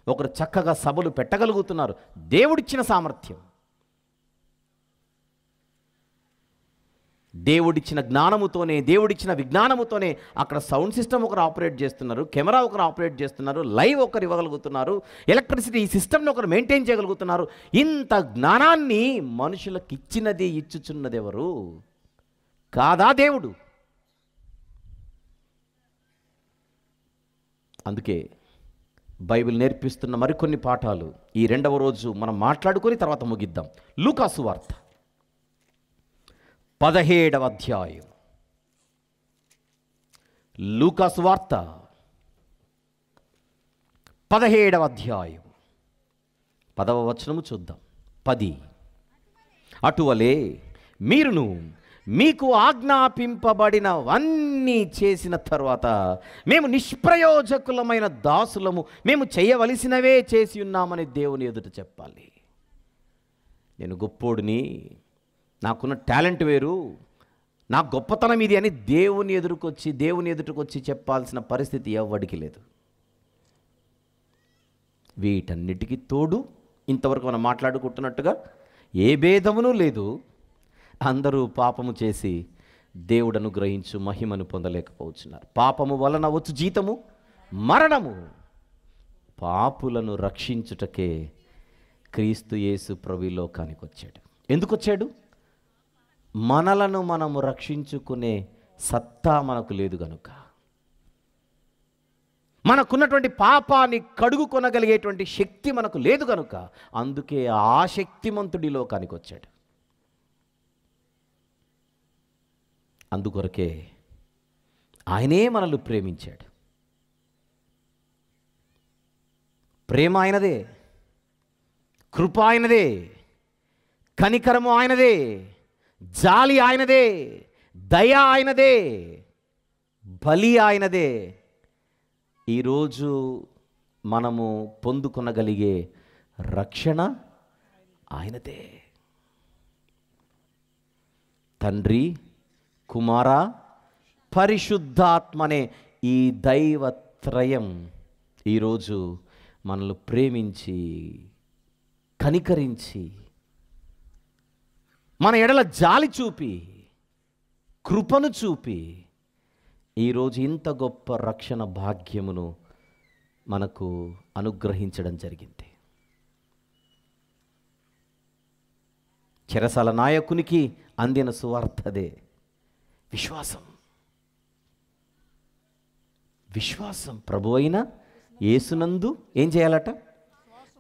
ఒకరు చక్కగా సభలు పెట్టగలుగుతున్నారు, దేవుడిచ్చిన సామర్థ్యం. దేవుడిచ్చిన జ్ఞానముతోనే, దేవుడిచ్చిన విజ్ఞానముతోనే అక్కడ సౌండ్ సిస్టమ్ ఒకరు ఆపరేట్ చేస్తున్నారు, కెమెరా ఒకరు ఆపరేట్ చేస్తున్నారు, లైవ్ ఒకరు ఇవ్వగలుగుతున్నారు, ఎలక్ట్రిసిటీ ఈ సిస్టమ్ని ఒకరు మెయింటైన్ చేయగలుగుతున్నారు. ఇంత జ్ఞానాన్ని మనుషులకు ఇచ్చినది, ఇచ్చుచున్నది ఎవరు? కాదా దేవుడు? అందుకే బైబిల్ నేర్పిస్తున్న మరికొన్ని పాఠాలు ఈ రెండవ రోజు మనం మాట్లాడుకొని తర్వాత ముగిద్దాం. లూకాసు వార్త 17వ అధ్యాయం. లూకాసు వార్త 17వ అధ్యాయం 10వ వచనము చూద్దాం. 10 అటువలే మీరును మీకు ఆజ్ఞాపింపబడినవన్నీ చేసిన తర్వాత మేము నిష్ప్రయోజకులమైన దాసులము, మేము చేయవలసినవే చేసి ఉన్నామని దేవుని ఎదుట చెప్పాలి. నేను గొప్పోడిని, నాకున్న టాలెంట్ వేరు, నా గొప్పతనం ఇది అని దేవుని ఎదుటికొచ్చి చెప్పాల్సిన పరిస్థితి ఎవ్వడికి లేదు. వీటన్నిటికీ తోడు ఇంతవరకు మనం మాట్లాడుకుంటున్నట్టుగా ఏ భేదమునూ లేదు. అందరూ పాపము చేసి దేవుడు అనుగ్రహించు మహిమను పొందలేకపోతున్నారు. పాపము వలన వచ్చు జీతము మరణము. పాపులను రక్షించుటకే క్రీస్తు యేసు ప్రభు లోకానికి వచ్చాడు. ఎందుకు వచ్చాడు? మనలను మనము రక్షించుకునే సత్తా మనకు లేదు గనుక, మనకున్నటువంటి పాపాన్ని కడుగుకొనగలిగేటువంటి శక్తి మనకు లేదు గనుక, అందుకే ఆ శక్తిమంతుడి లోకానికి వచ్చాడు. అందుకొరకే ఆయనే మనల్ని ప్రేమించాడు. ప్రేమ ఆయనదే, కృప ఆయనదే, కనికరము ఆయనదే, జాలి ఆయనదే, దయ ఆయనదే, బలి ఆయనదే. ఈరోజు మనము పొందుకొనగలిగే రక్షణ ఆయనదే. తండ్రి, కుమార, పరిశుద్ధాత్మనే ఈ దైవత్రయం ఈరోజు మనల్ని ప్రేమించి, కనికరించి, మన ఎడల జాలి చూపి, కృపను చూపి ఈరోజు ఇంత గొప్ప రక్షణ భాగ్యమును మనకు అనుగ్రహించడం జరిగింది. చెరసాల నాయకునికి అందిన సువార్తదే విశ్వాసం. విశ్వాసం ప్రభు అయిన యేసునందు ఏం చేయాలట?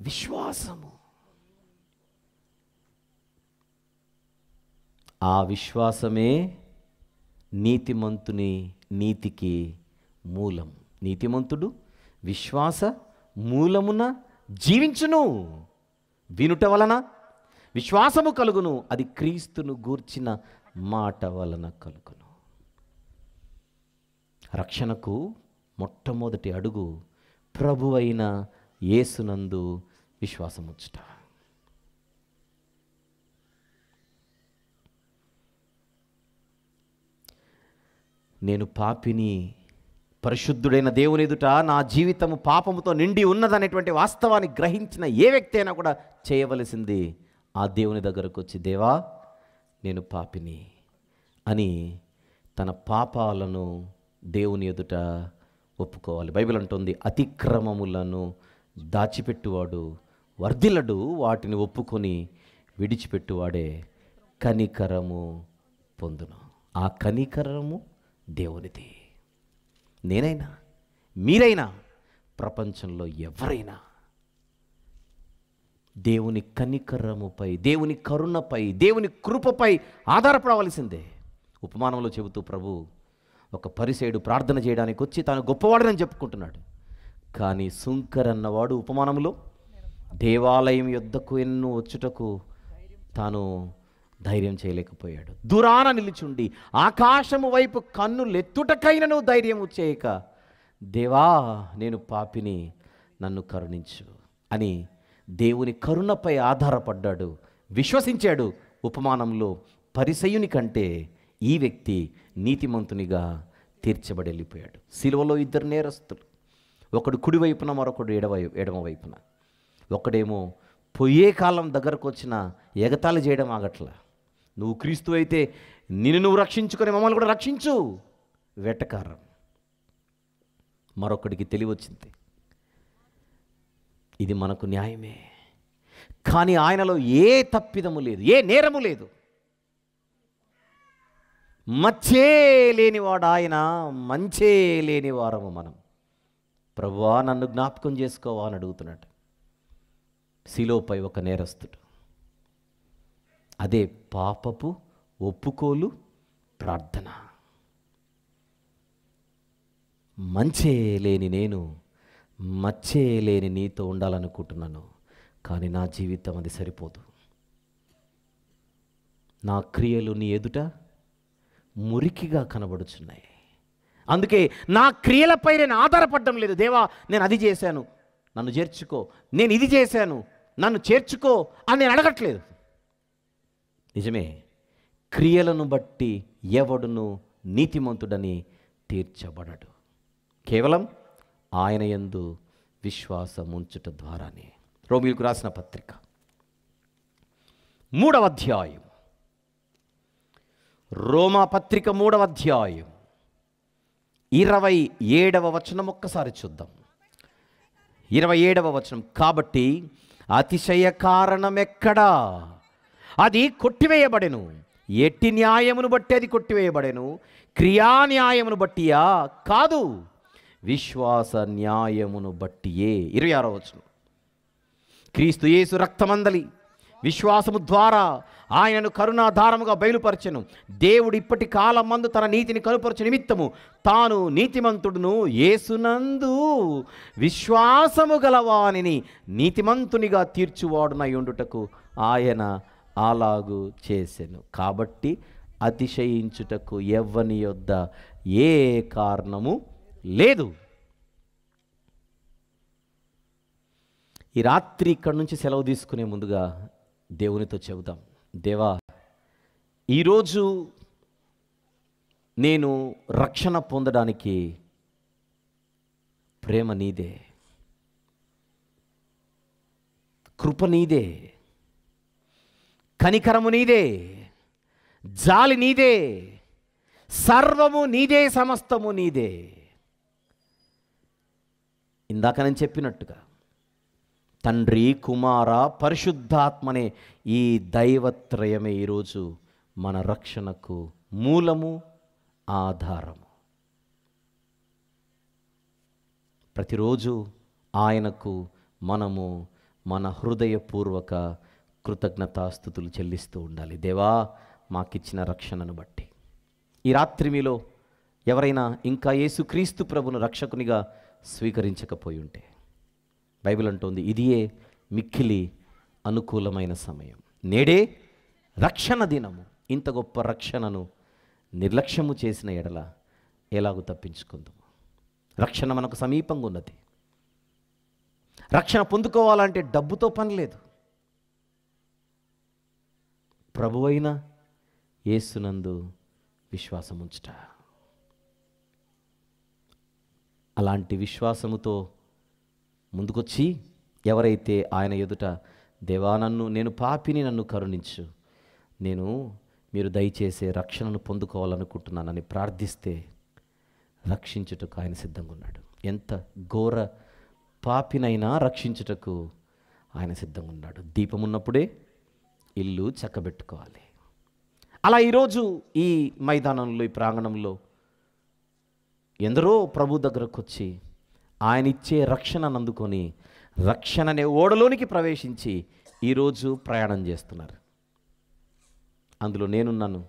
విశ్వాసము. ఆ విశ్వాసమే నీతిమంతుని నీతికి మూలం. నీతిమంతుడు విశ్వాస మూలమున జీవించును, వినుట వలన విశ్వాసము కలుగును, అది క్రీస్తును గూర్చిన మాట వలన కలుగును. రక్షణకు మొట్టమొదటి అడుగు ప్రభు అయిన యేసునందు విశ్వాసముంచుట. నేను పాపిని, పరిశుద్ధుడైన దేవుని ఎదుట నా జీవితము పాపముతో నిండి ఉన్నదనేటువంటి వాస్తవాన్ని గ్రహించిన ఏ వ్యక్తి అయినా కూడా చేయవలసింది ఆ దేవుని దగ్గరకు వచ్చి, దేవా నేను పాపిని అని తన పాపాలను దేవుని ఎదుట ఒప్పుకోవాలి. బైబిల్ అంటుంది, అతిక్రమములను దాచిపెట్టువాడు వర్ధిల్లడు, వాటిని ఒప్పుకొని విడిచిపెట్టువాడే కనికరము పొందును. ఆ కనికరము దేవునిది. నేనైనా, మీరైనా, ప్రపంచంలో ఎవరైనా దేవుని కనికరముపై, దేవుని కరుణపై, దేవుని కృపపై ఆధారపడవలసిందే. ఉపమానంలో చెబుతూ ప్రభు ఒక పరిసయుడు ప్రార్థన చేయడానికి వచ్చి తాను గొప్పవాడని చెప్పుకుంటున్నాడు. కానీ సుంకర్ అన్నవాడు ఉపమానంలో దేవాలయం యొద్దకు ఎన్నో వచ్చుటకు తాను ధైర్యం చేయలేకపోయాడు. దూరాన నిలిచుండి ఆకాశము వైపు కన్నులెత్తుటకైనను ధైర్యము చేయక, దేవా నేను పాపిని, నన్ను కరుణించు అని దేవుని కరుణపై ఆధారపడ్డాడు, విశ్వసించాడు. ఉపమానంలో పరిసయుని కంటే ఈ వ్యక్తి నీతిమంతునిగా తీర్చబడి వెళ్ళిపోయాడు. సిలువలో ఇద్దరు నేరస్తులు, ఒకడు కుడివైపున, మరొకడు ఎడమవైపున. ఒకడేమో పొయ్యే కాలం దగ్గరకు వచ్చిన ఎగతాళి చేయడం ఆగట్లా. నువ్వు క్రీస్తు అయితే నిన్ను నువ్వు రక్షించుకొని మమ్మల్ని కూడా రక్షించు, వెటకారం. మరొకడికి తెలివచ్చింది, ఇది మనకు న్యాయమే, కానీ ఆయనలో ఏ తప్పిదము లేదు, ఏ నేరము లేదు. మచ్చే లేనివాడు ఆయన, మంచే లేని వారము మనం. ప్రభువా నన్ను జ్ఞాపకం చేసుకోవా అని అడుగుతున్నాడు శిలోపై ఒక నేరస్తుడు. అదే పాపపు ఒప్పుకోలు ప్రార్థన. మంచే లేని నేను మచ్చే లేని నీతో ఉండాలనుకుంటున్నాను, కానీ నా జీవితం అది సరిపోదు. నా క్రియలు నీ ఎదుట మురికిగా కనబడుచున్నాయి. అందుకే నా క్రియలపై నేను ఆధారపడడం లేదు. దేవా నేను అది చేశాను, నన్ను చేర్చుకో, నేను ఇది చేశాను, నన్ను చేర్చుకో అని నేను అడగట్లేదు. నిజమే, క్రియలను బట్టి ఎవడును నీతిమంతుడని తీర్చబడడు, కేవలం ఆయన యందు విశ్వాసం ఉంచుట ద్వారానే. రోమీయులకు రాసిన పత్రిక 3వ అధ్యాయం, రోమా పత్రిక 3వ అధ్యాయం 27వ వచనం ఒక్కసారి చూద్దాం. 27వ వచనం, కాబట్టి అతిశయ కారణం ఎక్కడా? అది కొట్టివేయబడెను. ఎట్టి న్యాయమును బట్టి అది కొట్టివేయబడెను? క్రియా న్యాయమును బట్టియా? కాదు, విశ్వాస న్యాయమును బట్టియే. 26వ వచనం, క్రీస్తు యేసు రక్తమందలి విశ్వాసము ద్వారా ఆయనను కరుణాధారముగా బయలుపరచెను. దేవుడు ఇప్పటి కాలమందు తన నీతిని కనుపరచు నిమిత్తము తాను నీతిమంతుడును యేసునందు విశ్వాసము గలవానిని నీతిమంతునిగా తీర్చువాడునై ఉండుటకు ఆయన అలాగు చేసెను. కాబట్టి అతిశయించుటకు ఎవ్వని యొద్ద ఏ కారణము లేదు. ఈ రాత్రి ఇక్కడి నుంచి సెలవు తీసుకునే ముందుగా దేవునితో చెబుదాం, దేవా ఈరోజు నేను రక్షణ పొందడానికి ప్రేమ నీదే, కృప నీదే, కనికరము నీదే, జాలి నీదే, సర్వము నీదే, సమస్తము నీదే. ఇందాక నేను చెప్పినట్టుగా తండ్రి, కుమార, పరిశుద్ధాత్మనే ఈ దైవత్రయమే ఈరోజు మన రక్షణకు మూలము, ఆధారము. ప్రతిరోజు ఆయనకు మనము మన హృదయపూర్వక కృతజ్ఞతాస్తుతులు చెల్లిస్తూ ఉండాలి. దేవా మాకిచ్చిన రక్షణను బట్టి. ఈ రాత్రి మీలో ఎవరైనా ఇంకా యేసుక్రీస్తు ప్రభును రక్షకునిగా స్వీకరించకపోయి ఉంటే, బైబిల్ అంటోంది ఇదియే మిక్కిలి అనుకూలమైన సమయం, నేడే రక్షణ దినము. ఇంత గొప్ప రక్షణను నిర్లక్ష్యము చేసిన ఎడల ఎలాగూ తప్పించుకుందాము. రక్షణ మనకు సమీపంగా ఉన్నది. రక్షణ పొందుకోవాలంటే డబ్బుతో పని లేదు. ప్రభువైన యేసునందు విశ్వాసం ఉంచుట. అలాంటి విశ్వాసముతో ముందుకొచ్చి ఎవరైతే ఆయన ఎదుట దేవా నేను పాపిని, నన్ను కరుణించు, మీరు దయచేసే రక్షణను పొందుకోవాలనుకుంటున్నానని ప్రార్థిస్తే రక్షించుటకు ఆయన సిద్ధంగా ఉన్నాడు. ఎంత ఘోర పాపినైనా రక్షించుటకు ఆయన సిద్ధంగా ఉన్నాడు. దీపం ఉన్నప్పుడే ఇల్లు చక్కబెట్టుకోవాలి. అలా ఈరోజు ఈ మైదానంలో, ఈ ప్రాంగణంలో ఎందరో ప్రభు దగ్గరకు వచ్చి ఆయన ఇచ్చే రక్షణను అందుకొని రక్షణనే ఓడలోనికి ప్రవేశించి ఈరోజు ప్రయాణం చేస్తున్నారు. అందులో నేనున్నాను,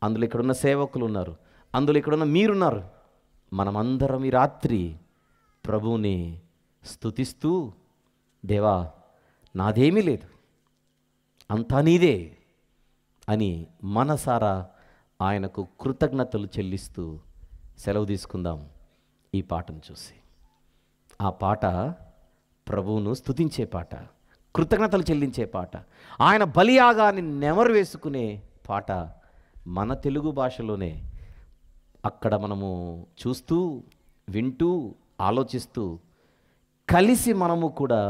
అందులో ఇక్కడున్న సేవకులు ఉన్నారు, అందులో ఇక్కడున్న మీరున్నారు. మనమందరం ఈ రాత్రి ప్రభువుని స్తుతిస్తూ, దేవా నాదేమీ లేదు, అంతా నీదే అని మనసారా ఆయనకు కృతజ్ఞతలు చెల్లిస్తూ సెలవు తీసుకుందాం ఈ పాటను చూసి. ఆ పాట ప్రభువును స్తుతించే పాట, కృతజ్ఞతలు చెల్లించే పాట, ఆయన బలియాగాన్ని నెమరు వేసుకునే పాట మన తెలుగు భాషలోనే. అక్కడ మనము చూస్తూ, వింటూ, ఆలోచిస్తూ, కలిసి మనము కూడా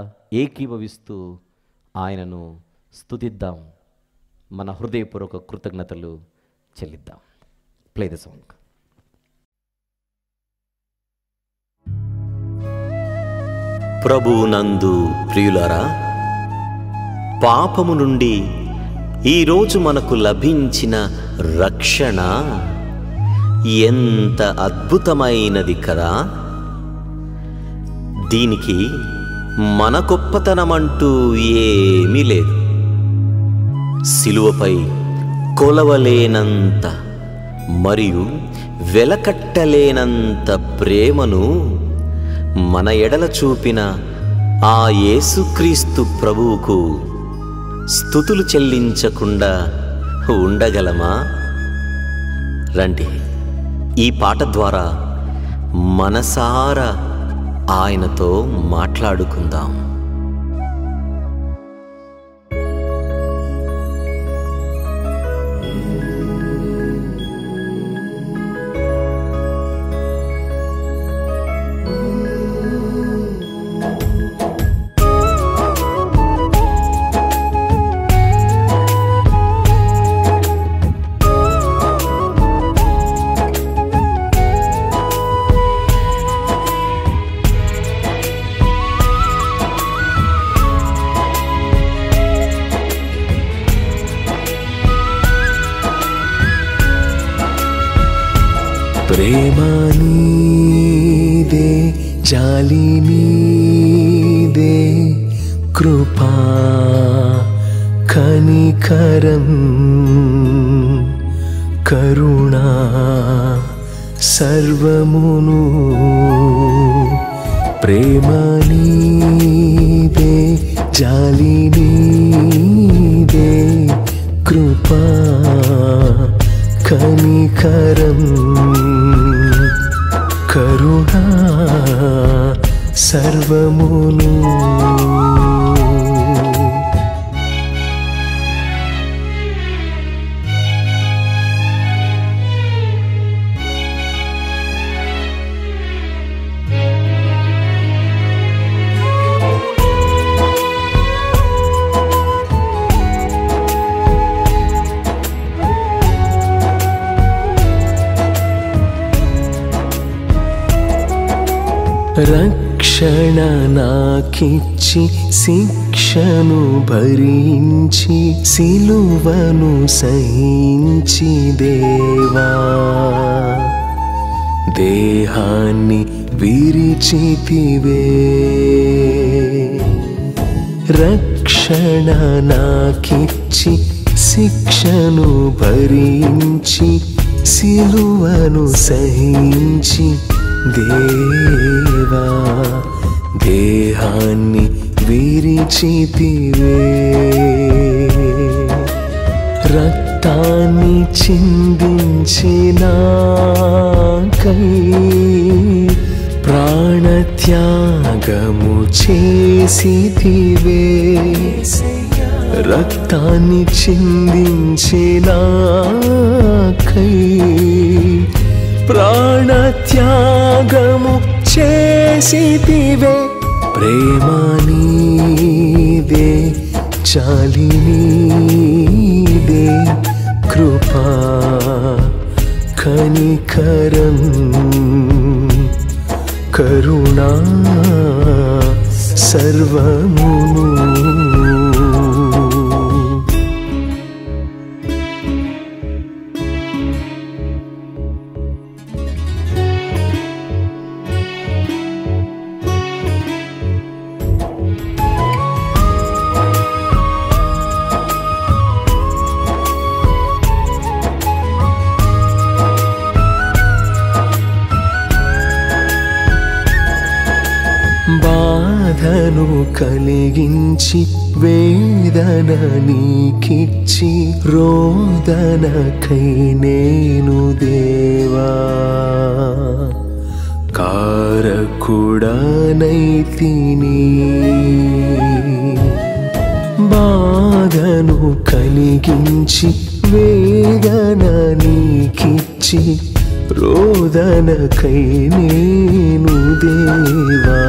ఏకీభవిస్తూ ఆయనను స్తుతిద్దాం, మన హృదయపూర్వక కృతజ్ఞతలు చెల్లిద్దాం. Play the song. ప్రభువునందు ప్రియులారా, పాపము నుండి ఈరోజు మనకు లభించిన రక్షణ ఎంత అద్భుతమైనది కదా! దీనికి మన గొప్పతనమంటూ ఏమీ లేదు. సిలువపై కొలవలేనంత మరియు వెలకట్టలేనంత ప్రేమను మన ఎడల చూపిన ఆ యేసుక్రీస్తు ప్రభువుకు స్తుతులు చెల్లించకుండా ఉండగలమా? రండి, ఈ పాట ద్వారా మనసారా ఆయనతో మాట్లాడుకుందాం. ప్రేమ నీదే, జాలి నీదే, కృపా కనికరం కరుణా సర్వమును. ప్రేమ నీదే, జాలి నీదే, కృపా కనికరం కరుణా సర్వమును. రక్షణ నాకిచ్చి శిక్షను భరించి సిలువను సహించి దేవా దేహాన్ని విరిచితివే. రక్షణ నాకిచ్చి శిక్షను భరించి సిలువను సహించి దేవా దేహాన్ని విరిచితివే. రక్తాన్ని చిందించినాకై ప్రాణత్యాగము చేసితివే. రక్తాన్ని చిందించినాకై ప్రాణత్యాగము చేసితివే. ప్రేమ నీదే, జాలి నీదే, కృపా కనికరం కరుణా సర్వమును. బాధను కలిగించి వేదన నీకిచ్చి రోదనకై నేను దేవా కారకుడనైతిని. బాధను కలిగించి వేదన నీకిచ్చి రోదనకై నేను దేవా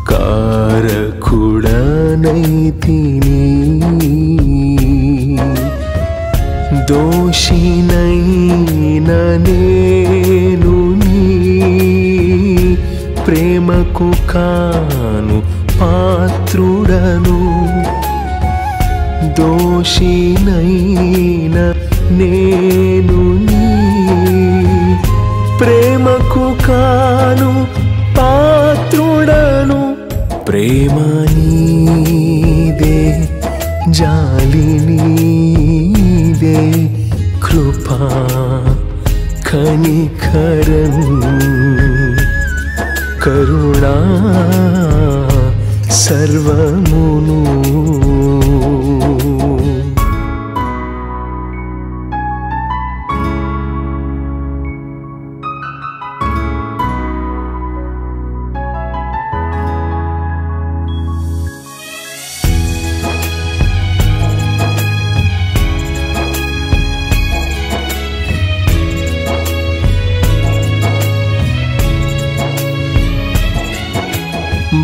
కారకుడనైతిని. దోషినైన నేను నీ ప్రేమకు కాను పాత్రుడను. దోషినైన నేను నీ ప్రేమకు కాను పాత్రుడను. ప్రేమ నీదే, జాలి నీదే, కృపా కనికరం కరుణా సర్వమును.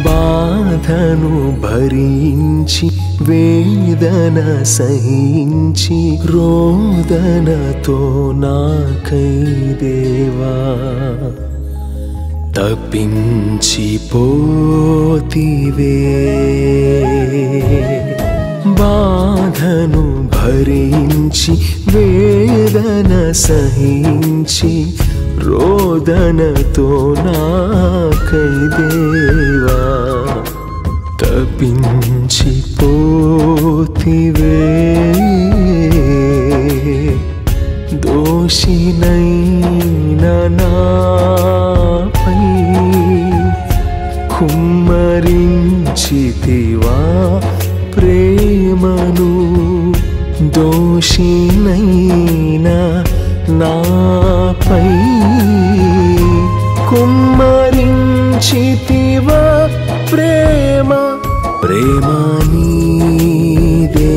బాధను భరించి వేదన సహించి రోదనతో నాకై దేవా తప్పించిపోతివే. బాధను భరించి వేదన సహించి రోదనతో నాకై దేవా తప్పించిపోతివే. దోషినైన నాపై కుమ్మరించితివా ప్రేమను. దోషినైన నాపై కుమ్మరించితివా ప్రేమ. ప్రేమ నీదే,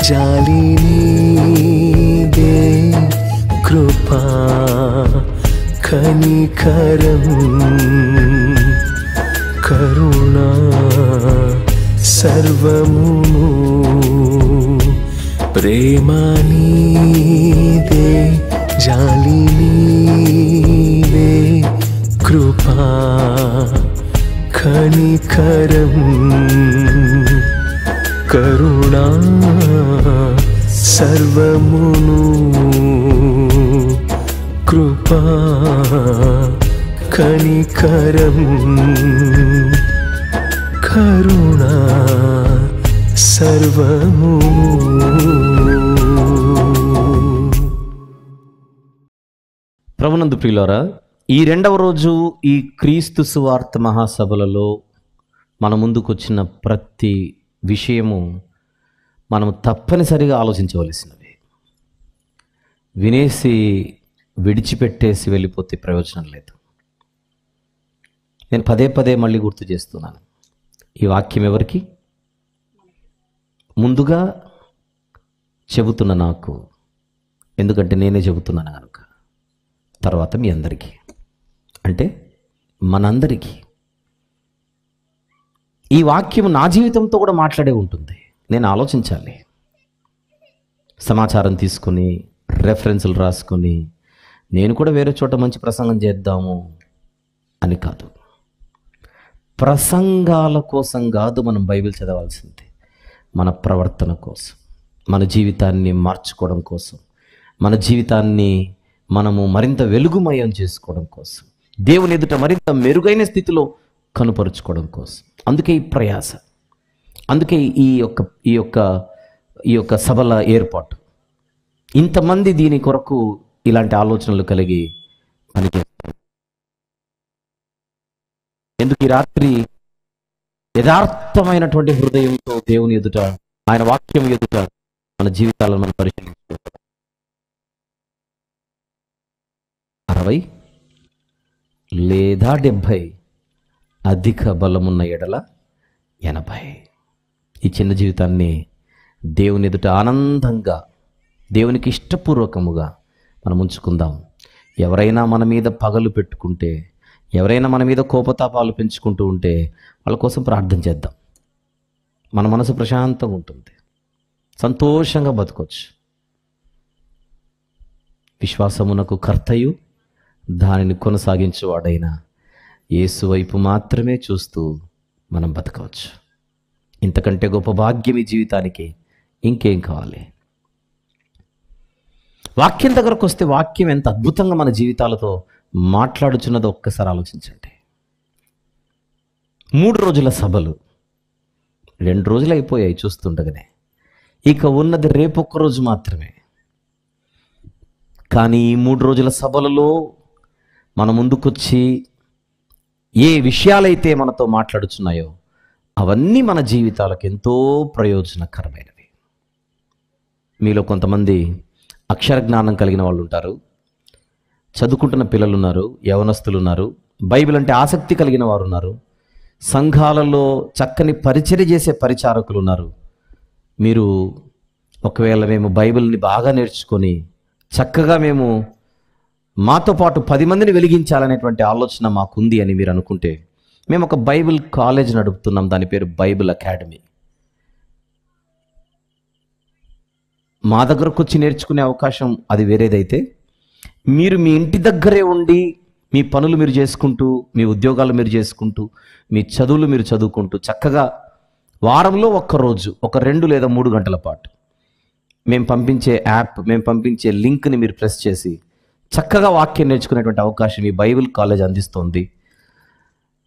జాలి నీదే, కృపా కనికరం కరుణా సర్వమును. ప్రేమ నీదే, జాలి నీదే, కృపా కనికరం కరుణా సర్వమును. కృపా కనికరం కరుణా సర్వమును. ప్రభునందు ప్రియులారా, ఈ రెండవ రోజు ఈ క్రీస్తు సువార్త మహాసభలలో మన ముందుకు వచ్చిన ప్రతి విషయము మనం తప్పనిసరిగా ఆలోచించవలసినవి. వినేసి విడిచిపెట్టేసి వెళ్ళిపోతే ప్రయోజనం లేదు. నేను పదే పదే మళ్ళీ గుర్తు చేస్తున్నాను, ఈ వాక్యం ఎవరికి? ముందుగా చెబుతున్న నాకు, ఎందుకంటే నేనే చెబుతున్నాను కనుక. తర్వాత మీ అందరికీ, అంటే మనందరికీ. ఈ వాక్యం నా జీవితంతో కూడా మాట్లాడే ఉంటుంది. నేను ఆలోచించాలి, సమాచారం తీసుకుని రెఫరెన్సులు రాసుకొని నేను కూడా వేరే చోట మంచి ప్రసంగం చేద్దాము అని కాదు. ప్రసంగాల కోసం కాదు మనం బైబిల్ చదవాల్సింది, మన ప్రవర్తన కోసం, మన జీవితాన్ని మార్చుకోవడం కోసం, మన జీవితాన్ని మనము మరింత వెలుగుమయం చేసుకోవడం కోసం, దేవుని ఎదుట మరింత మెరుగైన స్థితిలో కనుపరుచుకోవడం కోసం. అందుకే ఈ ప్రయాస, అందుకే ఈ యొక్క సభల ఏర్పాటు. ఇంతమంది దీని కొరకు ఇలాంటి ఆలోచనలు కలిగి పనిచేస్తారు. ఎందుకు ఈ రాత్రి యథార్థమైనటువంటి హృదయంతో దేవుని ఎదుట, ఆయన వాక్యం ఎదుట మన జీవితాలను మనం పరిశీలించుకుంటాం. 60 లేదా 70, అధిక బలమున్న ఎడల 80. ఈ చిన్న జీవితాన్ని దేవుని ఎదుట ఆనందంగా, దేవునికి ఇష్టపూర్వకముగా మనం ఉంచుకుందాం. ఎవరైనా మన మీద పగలు పెట్టుకుంటే, ఎవరైనా మన మీద కోపతాపాలు పెంచుకుంటూ ఉంటే వాళ్ళ కోసం ప్రార్థన చేద్దాం. మన మనసు ప్రశాంతంగా ఉంటుంది, సంతోషంగా బతకొచ్చు. విశ్వాసమునకు కర్తయు దానిని కొనసాగించేవాడైన యేసు వైపు మాత్రమే చూస్తూ మనం బతకవచ్చు. ఇంతకంటే గొప్ప భాగ్యం ఈ జీవితానికి ఇంకేం కావాలి? వాక్యం దగ్గరకు వస్తే వాక్యం ఎంత అద్భుతంగా మన జీవితాలతో మాట్లాడుచున్నదో ఒక్కసారి ఆలోచించండి. 3 రోజుల సభలు 2 రోజులు అయిపోయాయి చూస్తుండగానే. ఇక ఉన్నది రేపొక్క రోజు మాత్రమే. కానీ ఈ 3 రోజుల సభలలో మన ముందుకొచ్చి ఏ విషయాలైతే మనతో మాట్లాడుచున్నాయో అవన్నీ మన జీవితాలకు ఎంతో ప్రయోజనకరమైనవి. మీలో కొంతమంది అక్షర జ్ఞానం కలిగిన వాళ్ళు ఉంటారు, చదువుకుంటున్న పిల్లలు ఉన్నారు, యవనస్తులు ఉన్నారు, బైబిల్ అంటే ఆసక్తి కలిగిన వారు ఉన్నారు, సంఘాలలో చక్కని పరిచర్య చేసే పరిచారకులు ఉన్నారు. మీరు ఒకవేళ మేము బైబిల్ని బాగా నేర్చుకొని చక్కగా మేము మాతో పాటు 10 మందిని వెలిగించాలనేటువంటి ఆలోచన మాకుంది అని మీరు అనుకుంటే, మేము ఒక బైబిల్ కాలేజ్ నడుపుతున్నాం. దాని పేరు బైబిల్ అకాడమీ. మా దగ్గరకు వచ్చి నేర్చుకునే అవకాశం అది వేరేదైతే, మీరు మీ ఇంటి దగ్గరే ఉండి మీ పనులు మీరు చేసుకుంటూ, మీ ఉద్యోగాలు మీరు చేసుకుంటూ, మీ చదువులు మీరు చదువుకుంటూ చక్కగా వారంలో ఒక్కరోజు ఒక 2 లేదా 3 గంటల పాటు మేము పంపించే యాప్, మేము పంపించే లింక్ని మీరు ప్రెస్ చేసి చక్కగా వాక్యం నేర్చుకునేటువంటి అవకాశం ఈ బైబిల్ కాలేజ్ అందిస్తోంది.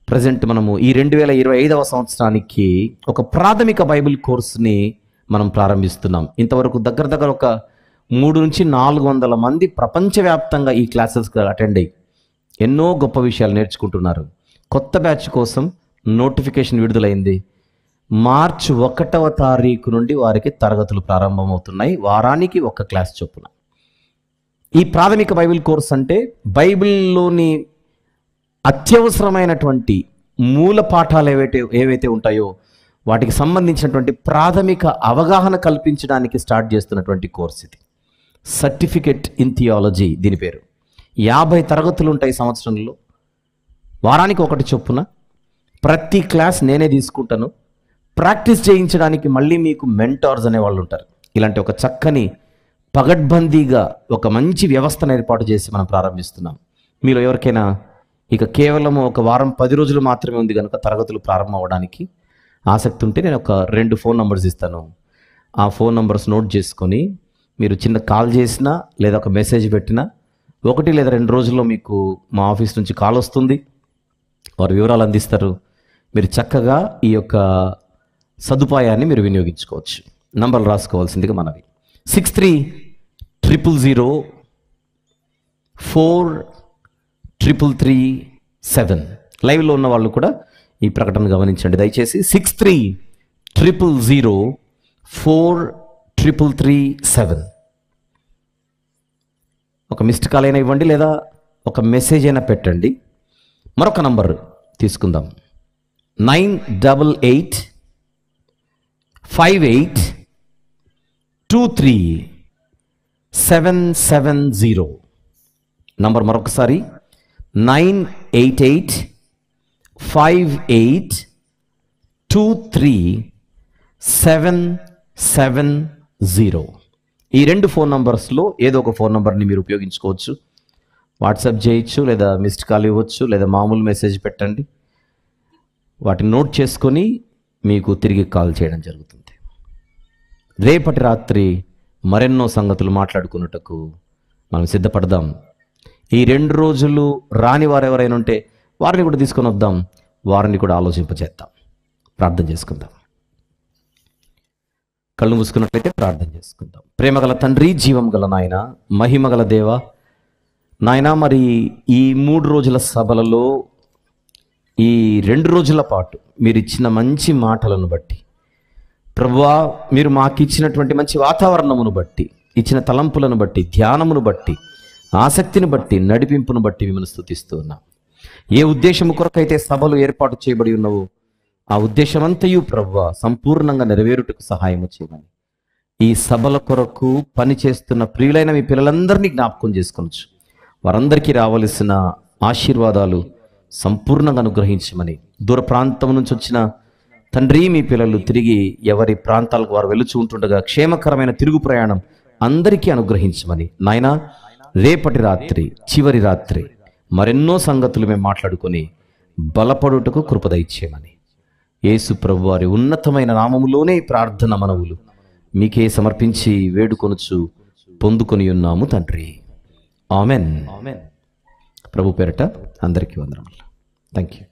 ప్రజెంట్ మనము ఈ 2025వ సంవత్సరానికి ఒక ప్రాథమిక బైబిల్ కోర్సుని మనం ప్రారంభిస్తున్నాం. ఇంతవరకు దగ్గర ఒక 300 నుంచి 400 మంది ప్రపంచవ్యాప్తంగా ఈ క్లాసెస్కి అటెండ్ అయ్యి ఎన్నో గొప్ప విషయాలు నేర్చుకుంటున్నారు. కొత్త బ్యాచ్ కోసం నోటిఫికేషన్ విడుదలైంది. మార్చి 1వ తారీఖు నుండి వారికి తరగతులు ప్రారంభమవుతున్నాయి. వారానికి ఒక క్లాస్ చొప్పున. ఈ ప్రాథమిక బైబిల్ కోర్స్ అంటే బైబిల్లోని అత్యవసరమైనటువంటి మూల పాఠాలు ఏవైతే ఉంటాయో వాటికి సంబంధించినటువంటి ప్రాథమిక అవగాహన కల్పించడానికి స్టార్ట్ చేస్తున్నటువంటి కోర్స్ ఇది. సర్టిఫికెట్ ఇన్ థియాలజీ దీని పేరు. 50 తరగతులు ఉంటాయి సంవత్సరంలో, వారానికి ఒకటి చొప్పున. ప్రతి క్లాస్ నేనే తీసుకుంటాను. ప్రాక్టీస్ చేయించడానికి మళ్ళీ మీకు మెంటార్స్ అనేవాళ్ళు ఉంటారు. ఇలాంటి ఒక చక్కని పగడ్బందీగా ఒక మంచి వ్యవస్థను ఏర్పాటు చేసి మనం ప్రారంభిస్తున్నాం. మీలో ఎవరికైనా ఇక కేవలం ఒక వారం 10 రోజులు మాత్రమే ఉంది కనుక తరగతులు ప్రారంభం అవ్వడానికి ఆసక్తి ఉంటే నేను ఒక 2 ఫోన్ నంబర్స్ ఇస్తాను. ఆ ఫోన్ నంబర్స్ నోట్ చేసుకొని మీరు చిన్న కాల్ చేసినా లేదా ఒక మెసేజ్ పెట్టినా 1 లేదా 2 రోజుల్లో మీకు మా ఆఫీస్ నుంచి కాల్ వస్తుంది. వారు వివరాలు అందిస్తారు. మీరు చక్కగా ఈ యొక్క సదుపాయాన్ని మీరు వినియోగించుకోవచ్చు. నంబర్లు రాసుకోవాల్సిందిగా మనవి. 6300433337. లైవ్లో ఉన్న వాళ్ళు కూడా ఈ ప్రకటన గమనించండి దయచేసి. 6300433337. ఒక మిస్డ్ కాల్ అయినా ఇవ్వండి లేదా ఒక మెసేజ్ అయినా పెట్టండి. మరొక నంబర్ తీసుకుందాం. 9885823770. నంబర్ మరొకసారి 9885823770. ఈ 2 ఫోన్ నంబర్స్లో ఏదో ఒక ఫోన్ నంబర్ని మీరు ఉపయోగించుకోవచ్చు. వాట్సాప్ చేయొచ్చు, లేదా మిస్డ్ కాల్ ఇవ్వచ్చు, లేదా మామూలు మెసేజ్ పెట్టండి. వాటిని నోట్ చేసుకొని మీకు తిరిగి కాల్ చేయడం జరుగుతుంది. రేపటి రాత్రి మరెన్నో సంగతులు మాట్లాడుకున్నట్టుకు మనం సిద్ధపడదాం. ఈ 2 రోజులు రాని వారు ఎవరైనా ఉంటే వారిని కూడా తీసుకొని వద్దాం, వారిని కూడా ఆలోచింపజేద్దాం. ప్రార్థన చేసుకుందాం. కళ్ళు మూసుకున్నట్లయితే ప్రార్థన చేసుకుందాం. ప్రేమగల తండ్రి, జీవం గల నాయన, మహిమగల దేవ, నాయన మరి ఈ 3 రోజుల సభలలో ఈ 2 రోజుల పాటు మీరు ఇచ్చిన మంచి మాటలను బట్టి, ప్రభువా మీరు మాకు ఇచ్చినటువంటి మంచి వాతావరణమును బట్టి, ఇచ్చిన తలంపులను బట్టి, ధ్యానమును బట్టి, ఆసక్తిని బట్టి, నడిపింపును బట్టి మిమ్మల్ని స్తుతిస్తూ ఉన్నాం. ఏ ఉద్దేశము కొరకైతే సభలు ఏర్పాటు చేయబడి ఉన్నవో ఆ ఉద్దేశమంతయు ప్రభువా సంపూర్ణంగా నెరవేరుటకు సహాయము చేయమని, ఈ సభల కొరకు పనిచేస్తున్న ప్రియులైన మీ పిల్లలందరినీ జ్ఞాపకం చేసుకొనొచ్చు. వారందరికీ రావలసిన ఆశీర్వాదాలు సంపూర్ణంగా అనుగ్రహించమని, దూర ప్రాంతం నుంచి వచ్చిన తండ్రి మీ పిల్లలు తిరిగి ఎవరి ప్రాంతాలకు వారు వెలుచు ఉంటుండగా క్షేమకరమైన తిరుగు ప్రయాణం అందరికీ అనుగ్రహించమని, నాయనా రేపటి రాత్రి చివరి రాత్రి మరెన్నో సంగతులు మేము మాట్లాడుకొని బలపడుటకు కృప దయచేయమని, యేసు ప్రభు వారి ఉన్నతమైన నామములోనే ప్రార్థన మనవులు మీకే సమర్పించి వేడుకొనుచు పొందుకొని ఉన్నాము తండ్రి. ఆమెన్. ప్రభు పేరట అందరికీ వందనములు. Thank you.